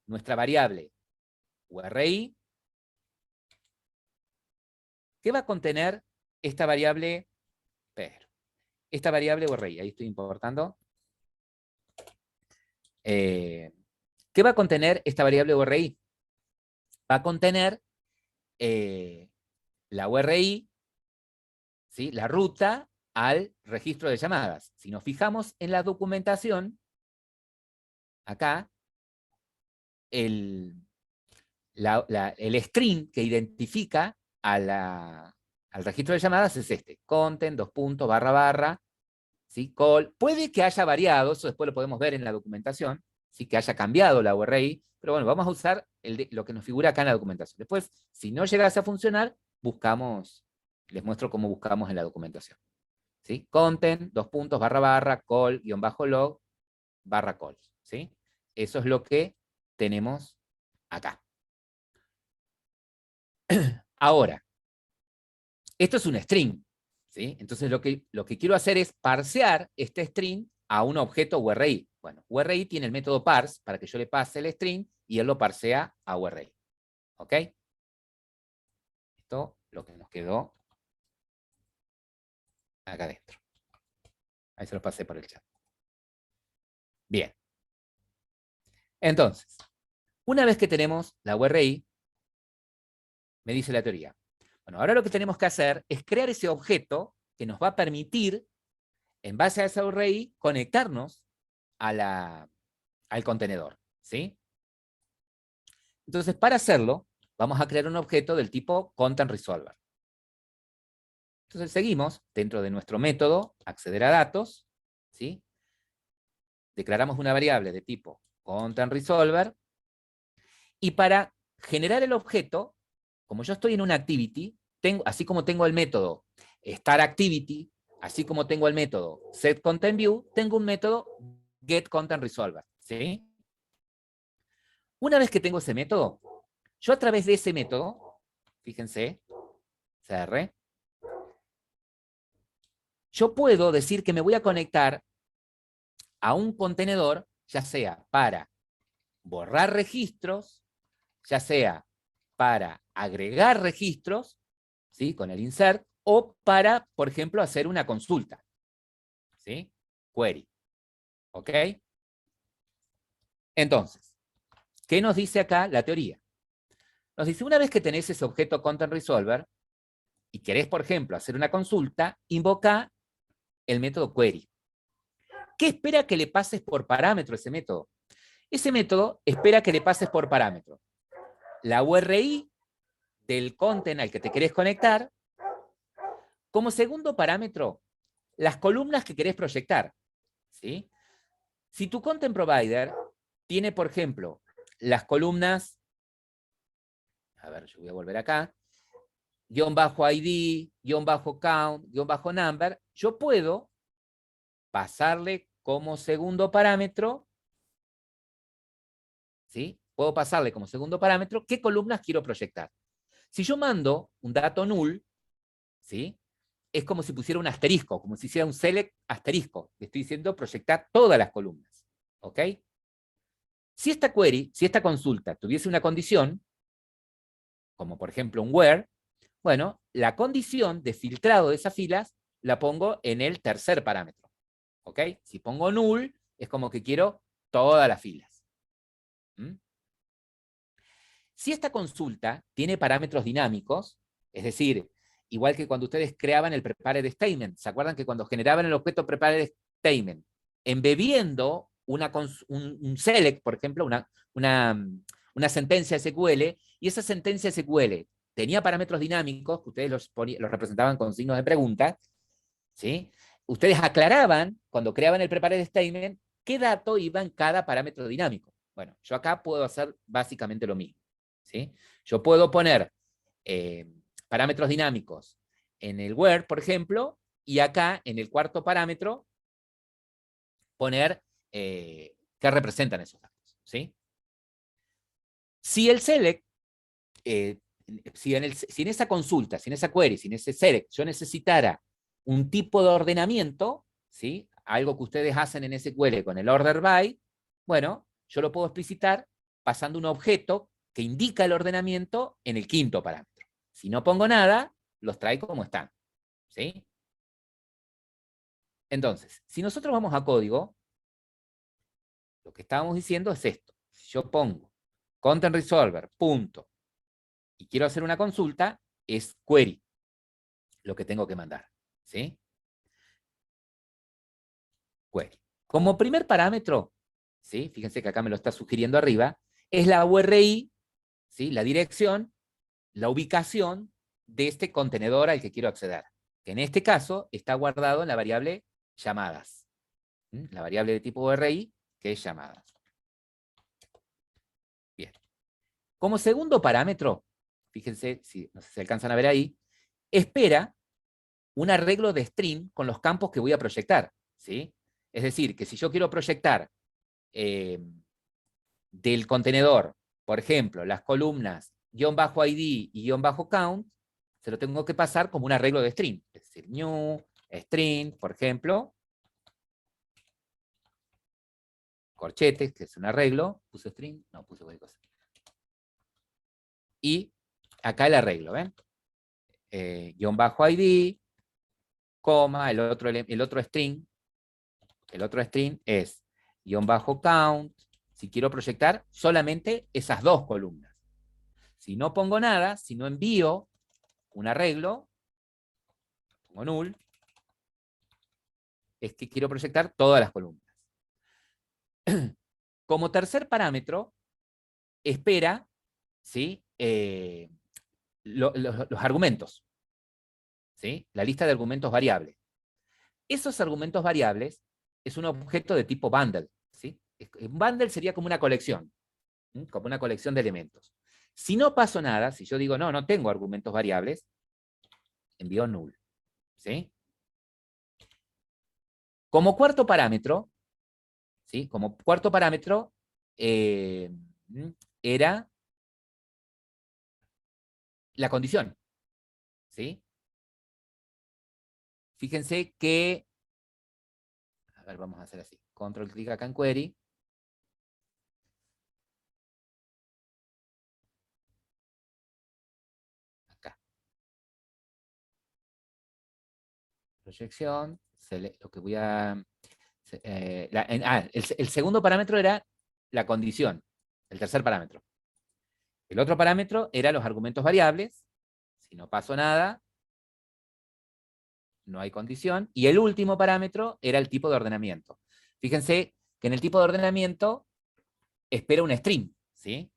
nuestra variable URI, que va a contener esta variable, URI, ahí estoy importando. ¿Qué va a contener esta variable URI? Va a contener la URI, ¿sí? La ruta al registro de llamadas. Si nos fijamos en la documentación, acá, el string que identifica al registro de llamadas es este, content, // ¿sí? Call. Puede que haya variado, eso después lo podemos ver en la documentación, ¿sí? Que haya cambiado la URI, pero bueno, vamos a usar lo que nos figura acá en la documentación. Después, si no llegase a funcionar, buscamos, les muestro cómo buscamos en la documentación. ¿Sí? Content, // call, _log, /call. ¿Sí? Eso es lo que tenemos acá. Ahora, esto es un string, ¿sí? Entonces lo que quiero hacer es parsear este string a un objeto URI. Bueno, URI tiene el método parse para que yo le pase el string y él lo parsea a URI. ¿Ok? Esto es lo que nos quedó acá adentro. Ahí se lo pasé por el chat. Bien. Entonces, una vez que tenemos la URI, me dice la teoría. Bueno, ahora lo que tenemos que hacer es crear ese objeto que nos va a permitir, en base a esa URI, conectarnos al contenedor. ¿Sí? Entonces, para hacerlo, vamos a crear un objeto del tipo Content Resolver. Entonces, seguimos dentro de nuestro método acceder a datos, ¿sí? Declaramos una variable de tipo Content Resolver, y para generar el objeto, como yo estoy en una activity, así como tengo el método startActivity, así como tengo el método setContentView, tengo un método getContentResolver, ¿sí? Una vez que tengo ese método, yo a través de ese método, fíjense, CR, yo puedo decir que me voy a conectar a un contenedor, ya sea para borrar registros, ya sea para agregar registros, ¿sí? Con el insert, o para, por ejemplo, hacer una consulta, ¿sí? Query. ¿Ok? Entonces, ¿qué nos dice acá la teoría? Nos dice, una vez que tenés ese objeto Content Resolver y querés, por ejemplo, hacer una consulta, invoca el método query. ¿Qué espera que le pases por parámetro ese método? Ese método espera que le pases por parámetro la URI del content al que te querés conectar, como segundo parámetro, las columnas que querés proyectar. ¿Sí? Si tu content provider tiene, por ejemplo, las columnas, a ver, yo voy a volver acá, _ID, _count, _number, yo puedo pasarle como segundo parámetro, ¿sí? Puedo pasarle como segundo parámetro qué columnas quiero proyectar. Si yo mando un dato null, ¿sí? Es como si pusiera un asterisco, como si hiciera un select asterisco. Le estoy diciendo proyectar todas las columnas. ¿Ok? Si esta query, si esta consulta tuviese una condición, como por ejemplo un where, bueno, la condición de filtrado de esas filas la pongo en el tercer parámetro. ¿Ok? Si pongo null, es como que quiero todas las filas. ¿Mm? Si esta consulta tiene parámetros dinámicos, es decir, igual que cuando ustedes creaban el prepared statement, ¿se acuerdan que cuando generaban el objeto prepared statement, embebiendo un select, por ejemplo, una sentencia SQL, y esa sentencia SQL tenía parámetros dinámicos, que ustedes los representaban con signos de pregunta, ¿sí? Ustedes aclaraban, cuando creaban el prepared statement, qué dato iba en cada parámetro dinámico. Bueno, yo acá puedo hacer básicamente lo mismo, ¿sí? Yo puedo poner parámetros dinámicos en el where, por ejemplo, y acá, en el cuarto parámetro, poner qué representan esos datos, ¿sí? Si el select, si en esa consulta, si en esa query, si en ese select, yo necesitara un tipo de ordenamiento, ¿sí? Algo que ustedes hacen en SQL con el order by, bueno, yo lo puedo explicitar pasando un objeto que indica el ordenamiento en el quinto parámetro. Si no pongo nada, los trae como están, ¿sí? Entonces, si nosotros vamos a código, lo que estábamos diciendo es esto. Si yo pongo content resolver, punto, y quiero hacer una consulta, es query lo que tengo que mandar, ¿sí? Query. Como primer parámetro, ¿sí? Fíjense que acá me lo está sugiriendo arriba, es la URI, ¿sí? La dirección, la ubicación de este contenedor al que quiero acceder, que en este caso está guardado en la variable llamadas. La variable de tipo URI, que es llamadas. Bien. Como segundo parámetro, fíjense, si no sé si se alcanzan a ver ahí, espera un arreglo de string con los campos que voy a proyectar, ¿sí? Es decir, que si yo quiero proyectar del contenedor, por ejemplo, las columnas -id y -count, se lo tengo que pasar como un arreglo de string. Es decir, new, string, por ejemplo, corchetes, que es un arreglo, puse string, no, puse cualquier cosa. Y acá el arreglo, ¿ven? -id, coma, el otro string es -count, si quiero proyectar solamente esas dos columnas. Si no pongo nada, si no envío un arreglo, pongo null, es que quiero proyectar todas las columnas. Como tercer parámetro, espera, ¿sí? Los argumentos, ¿sí? La lista de argumentos variables. Esos argumentos variables es un objeto de tipo bundle, ¿sí? Un bundle sería como una colección, ¿sí? Como una colección de elementos. Si no paso nada, si yo digo, no tengo argumentos variables, envío null, ¿sí? Como cuarto parámetro, ¿sí? Como cuarto parámetro, era la condición, ¿sí? Fíjense que, a ver, vamos a hacer así, control clic acá en query, acá, proyección, lo que voy a, el segundo parámetro era la condición, el tercer parámetro. El otro parámetro era los argumentos variables, si no pasó nada, no hay condición, y el último parámetro era el tipo de ordenamiento. Fíjense que en el tipo de ordenamiento espera un string, ¿sí?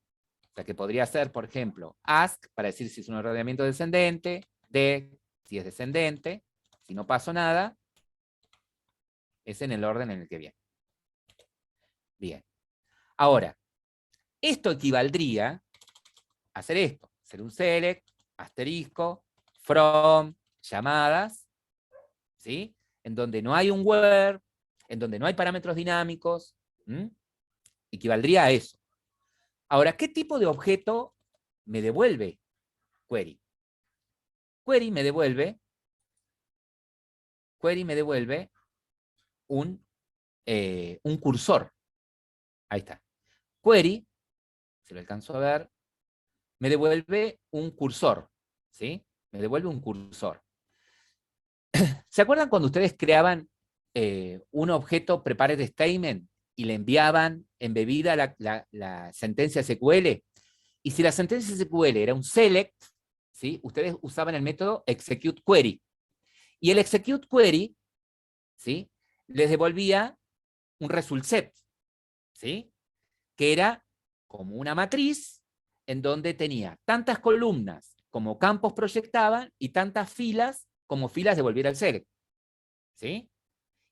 O sea que podría ser, por ejemplo, ask, para decir si es un ordenamiento descendente, de, si es descendente, si no pasó nada, es en el orden en el que viene. Bien. Ahora, esto equivaldría a hacer esto, hacer un select, asterisco, from, llamadas, ¿sí? En donde no hay un where, en donde no hay parámetros dinámicos, equivaldría a eso. Ahora, ¿qué tipo de objeto me devuelve query? Query me devuelve un cursor. Ahí está. Query, si lo alcanzo a ver, me devuelve un cursor, ¿sí? Me devuelve un cursor. ¿Se acuerdan cuando ustedes creaban un objeto prepared statement y le enviaban embebida la sentencia SQL? Y si la sentencia SQL era un select, ¿sí? Ustedes usaban el método execute query. Y el execute query, ¿sí? Les devolvía un result set, ¿sí? Que era como una matriz en donde tenía tantas columnas como campos proyectaban y tantas filas como filas devolviera el select, ¿sí?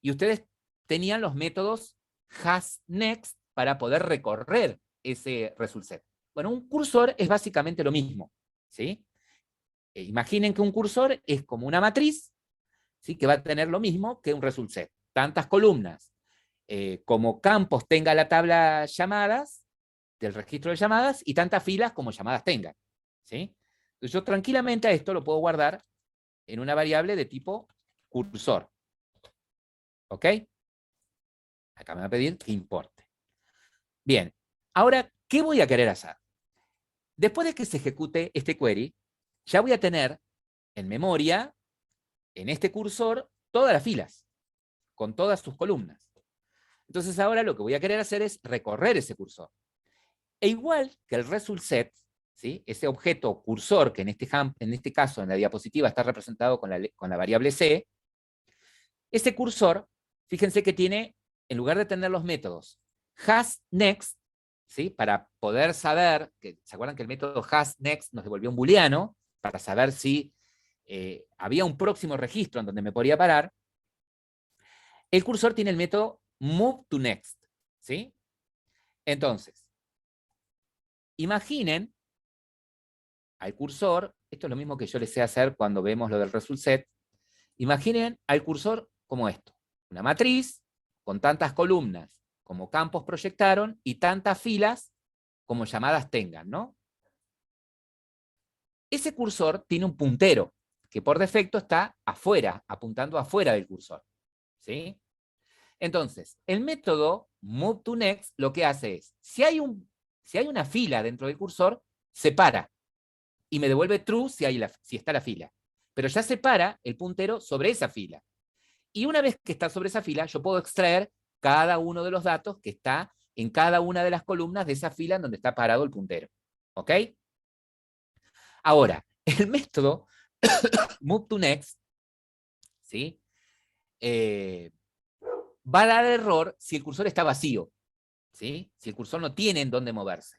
Y ustedes tenían los métodos hasNext para poder recorrer ese result set. Bueno, un cursor es básicamente lo mismo, ¿sí? Imaginen que un cursor es como una matriz, ¿sí? Que va a tener lo mismo que un result set. Tantas columnas como campos tenga la tabla llamadas, del registro de llamadas, y tantas filas como llamadas tengan, ¿sí? Entonces yo tranquilamente a esto lo puedo guardar en una variable de tipo cursor. ¿Ok? Acá me va a pedir que importe. Bien, ahora, ¿qué voy a querer hacer? Después de que se ejecute este query, ya voy a tener en memoria, en este cursor, todas las filas, con todas sus columnas. Entonces ahora lo que voy a querer hacer es recorrer ese cursor. E igual que el result set, ¿sí? Ese objeto cursor, que en este caso en la diapositiva está representado con la variable c, ese cursor, fíjense que tiene, en lugar de tener los métodos hasNext, ¿sí? Para poder saber, ¿se acuerdan que el método hasNext nos devolvió un booleano? Para saber si había un próximo registro en donde me podría parar. El cursor tiene el método moveToNext, ¿sí? Entonces, imaginen al cursor, esto es lo mismo que yo les sé hacer cuando vemos lo del result set, imaginen al cursor como esto, una matriz con tantas columnas como campos proyectaron y tantas filas como llamadas tengan, ¿no? Ese cursor tiene un puntero que por defecto está afuera, apuntando afuera del cursor, ¿sí? Entonces, el método moveToNext lo que hace es, si hay una fila dentro del cursor, separa y me devuelve true si está la fila. Pero ya separa el puntero sobre esa fila. Y una vez que está sobre esa fila, yo puedo extraer cada uno de los datos que está en cada una de las columnas de esa fila en donde está parado el puntero. ¿Ok? Ahora, el método moveToNext, ¿sí? Va a dar error si el cursor está vacío, ¿sí? Si el cursor no tiene en dónde moverse.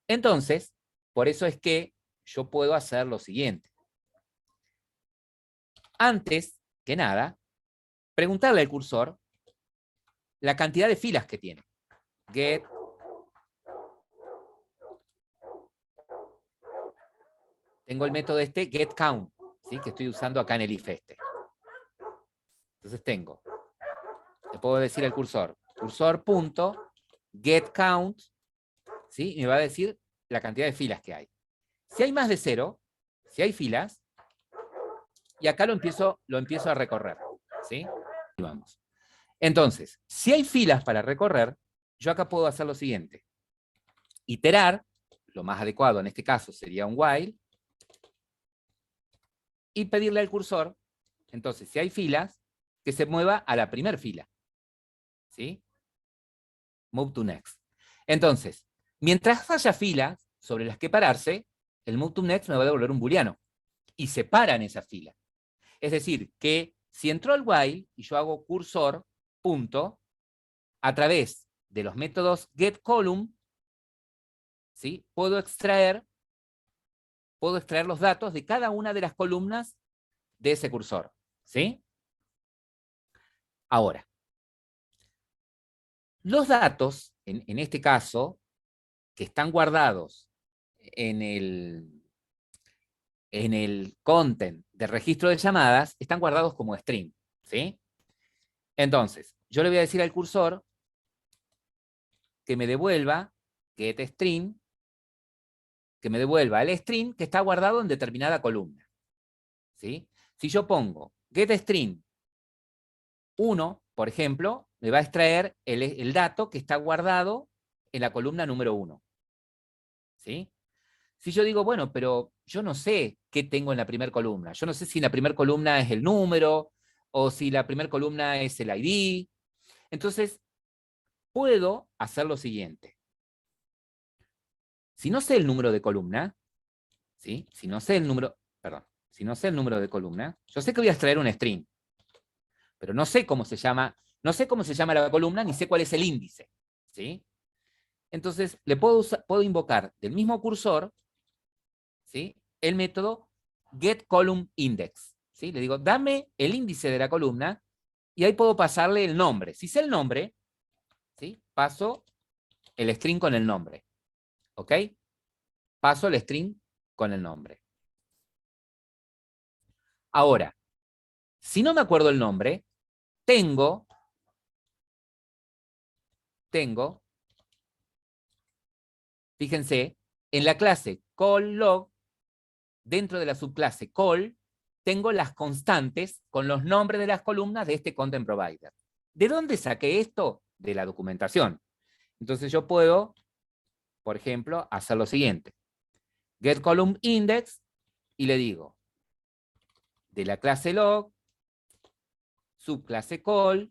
Entonces, por eso es que yo puedo hacer lo siguiente. Antes que nada, preguntarle al cursor la cantidad de filas que tiene. Get tengo el método getCount, ¿sí? Que estoy usando acá en el if este. Entonces tengo, le puedo decir al cursor.getCount, ¿sí? Y me va a decir la cantidad de filas que hay. Si hay más de 0, si hay filas, y acá lo empiezo a recorrer, ¿sí? Y vamos. Entonces, si hay filas para recorrer, yo acá puedo hacer lo siguiente. Iterar, lo más adecuado en este caso sería un while, y pedirle al cursor, entonces, si hay filas, que se mueva a la primera fila, ¿sí? moveToNext. Entonces, mientras haya filas sobre las que pararse, el moveToNext me va a devolver un booleano, y se para en esa fila. Es decir, que si entró al while, y yo hago cursor, punto, a través de los métodos getColumn, ¿sí? Puedo extraer los datos de cada una de las columnas de ese cursor, ¿sí? Ahora, los datos, en este caso, que están guardados en el content del registro de llamadas, están guardados como string, ¿sí? Entonces, yo le voy a decir al cursor que me devuelva getString, que me devuelva el string que está guardado en determinada columna, ¿sí? Si yo pongo getString 1, por ejemplo, me va a extraer el dato que está guardado en la columna número 1, ¿sí? Si yo digo, bueno, pero yo no sé qué tengo en la primera columna, yo no sé si la primera columna es el número, o si la primera columna es el ID, entonces puedo hacer lo siguiente. Si no sé el número de columna, ¿sí? Si no sé el número de columna, yo sé que voy a extraer un string, pero no sé cómo se llama la columna, ni sé cuál es el índice, ¿sí? Entonces, puedo invocar del mismo cursor, ¿sí? El método getColumnIndex, ¿sí? Le digo, dame el índice de la columna, y ahí puedo pasarle el nombre. Si sé el nombre, ¿sí? Paso el string con el nombre, ¿ok? Paso el string con el nombre. Ahora, si no me acuerdo el nombre, tengo, fíjense, en la clase callLog, dentro de la subclase call, tengo las constantes con los nombres de las columnas de este content provider. ¿De dónde saqué esto? De la documentación. Entonces yo puedo, por ejemplo, hacer lo siguiente. getColumnIndex, y le digo, de la clase log, subclase call,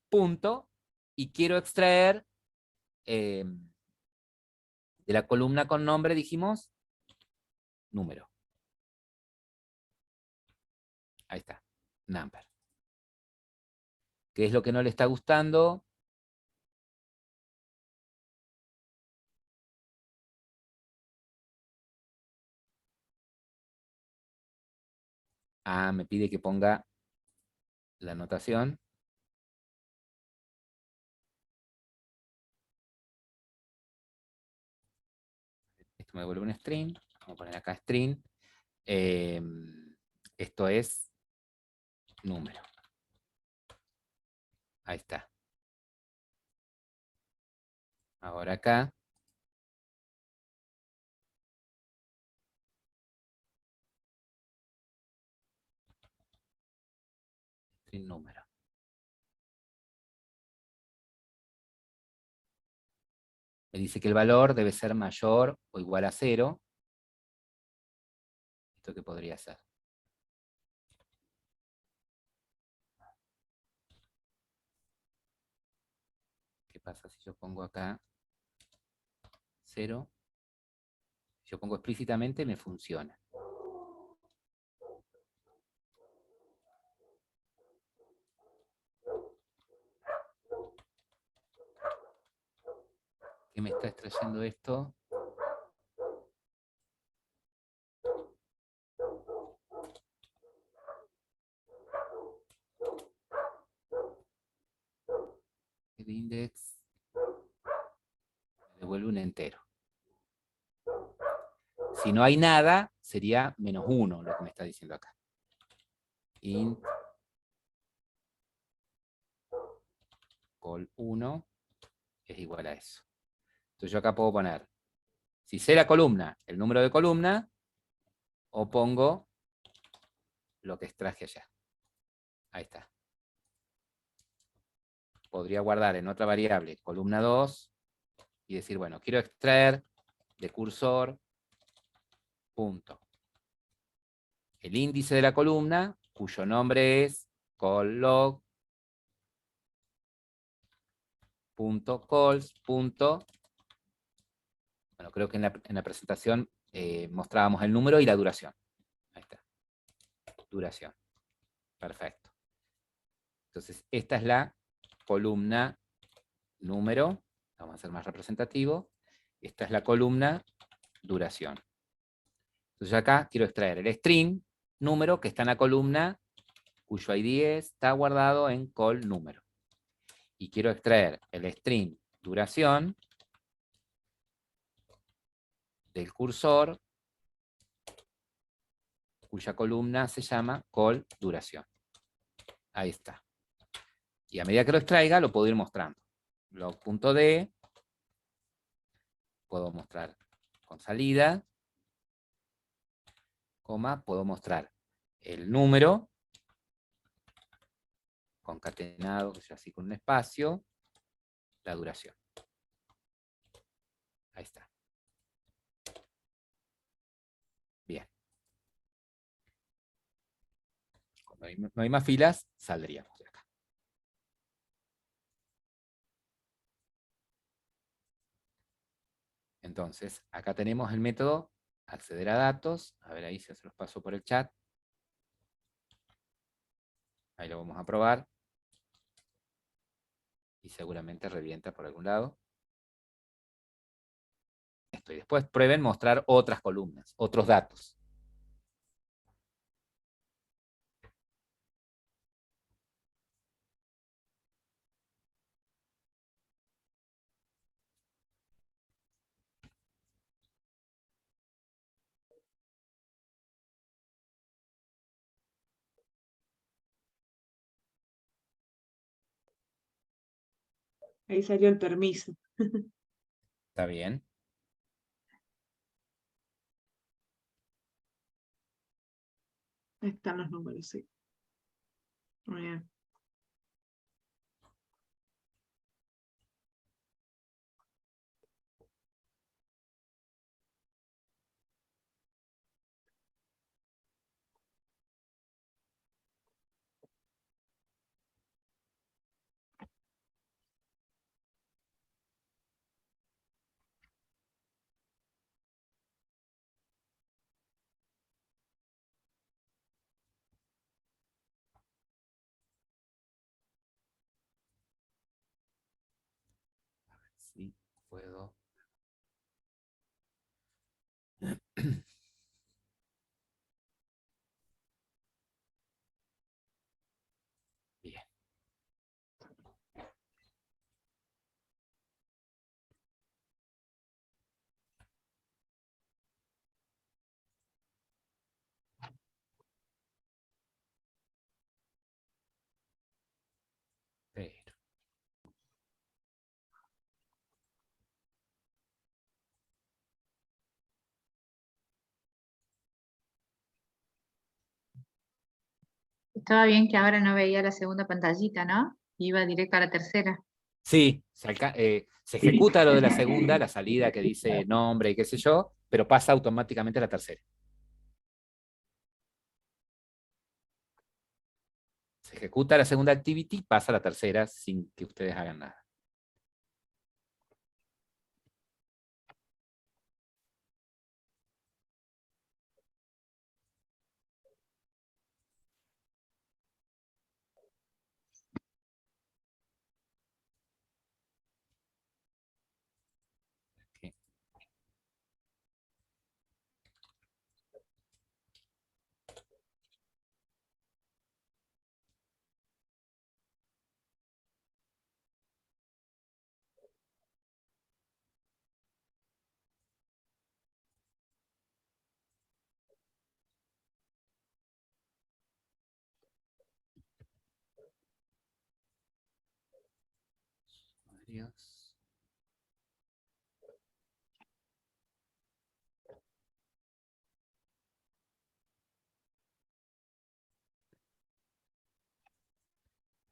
punto, y quiero extraer de la columna con nombre, dijimos, número. Ahí está, number. ¿Qué es lo que no le está gustando? Me pide que ponga la anotación. Esto me devuelve un string. Vamos a poner acá string. Esto es número. Ahí está. Ahora acá. String número. Me dice que el valor debe ser mayor o igual a 0. ¿Esto qué podría ser? ¿Qué pasa si yo pongo acá 0? Si yo pongo explícitamente, me funciona. ¿Qué me está extrayendo esto? El index me devuelve un entero. Si no hay nada, sería -1 lo que me está diciendo acá. Int call1 es igual a eso. Entonces yo acá puedo poner, si sé la columna, el número de columna, o pongo lo que extraje allá. Ahí está. Podría guardar en otra variable columna 2 y decir, bueno, quiero extraer de cursor punto el índice de la columna, cuyo nombre es calls. Bueno, creo que en la presentación mostrábamos el número y la duración. Ahí está. Duración. Perfecto. Entonces, esta es la columna número. Vamos a hacer más representativo. Esta es la columna duración. Entonces acá quiero extraer el string número que está en la columna cuyo ID está guardado en call número. Y quiero extraer el string duración del cursor cuya columna se llama call duración. Ahí está. Y a medida que lo extraiga, lo puedo ir mostrando. Log.d, puedo mostrar con salida, coma, puedo mostrar el número, concatenado, que sea así con un espacio, la duración. Ahí está. Bien. Cuando no hay más filas, saldríamos de acá. Entonces, acá tenemos el método acceder a datos. A ver ahí si se los paso por el chat. Ahí lo vamos a probar. Y seguramente revienta por algún lado. Esto. Y después prueben mostrar otras columnas, otros datos. Ahí salió el permiso. ¿Está bien? Ahí están los números, sí. Muy bien. Sí, puedo. Bien. Pero, Estaba bien que ahora no veía la segunda pantallita, ¿no? Iba directo a la tercera. sí, se ejecuta lo de la segunda, la salida que dice nombre y qué sé yo, pero pasa automáticamente a la tercera. Se ejecuta la segunda activity, pasa a la tercera sin que ustedes hagan nada. Ok. Varios.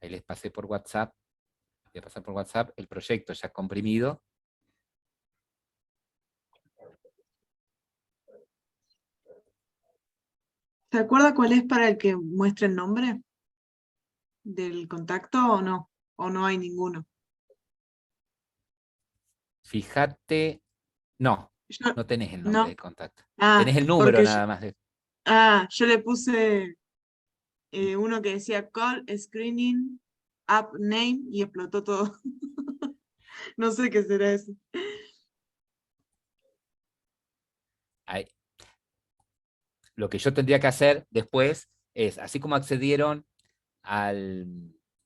Ahí les pasé por WhatsApp. Voy a pasar por WhatsApp el proyecto ya comprimido. ¿Se acuerda cuál es para el que muestre el nombre del contacto o no? ¿O no hay ninguno? Fíjate, no, Yo- no tenés el nombre no. de contacto. Ah, Tenés el número porque yo, nada más. yo le puse uno que decía Call Screening App Name y explotó todo. No sé qué será eso. Ahí. Lo que yo tendría que hacer después es, así como accedieron al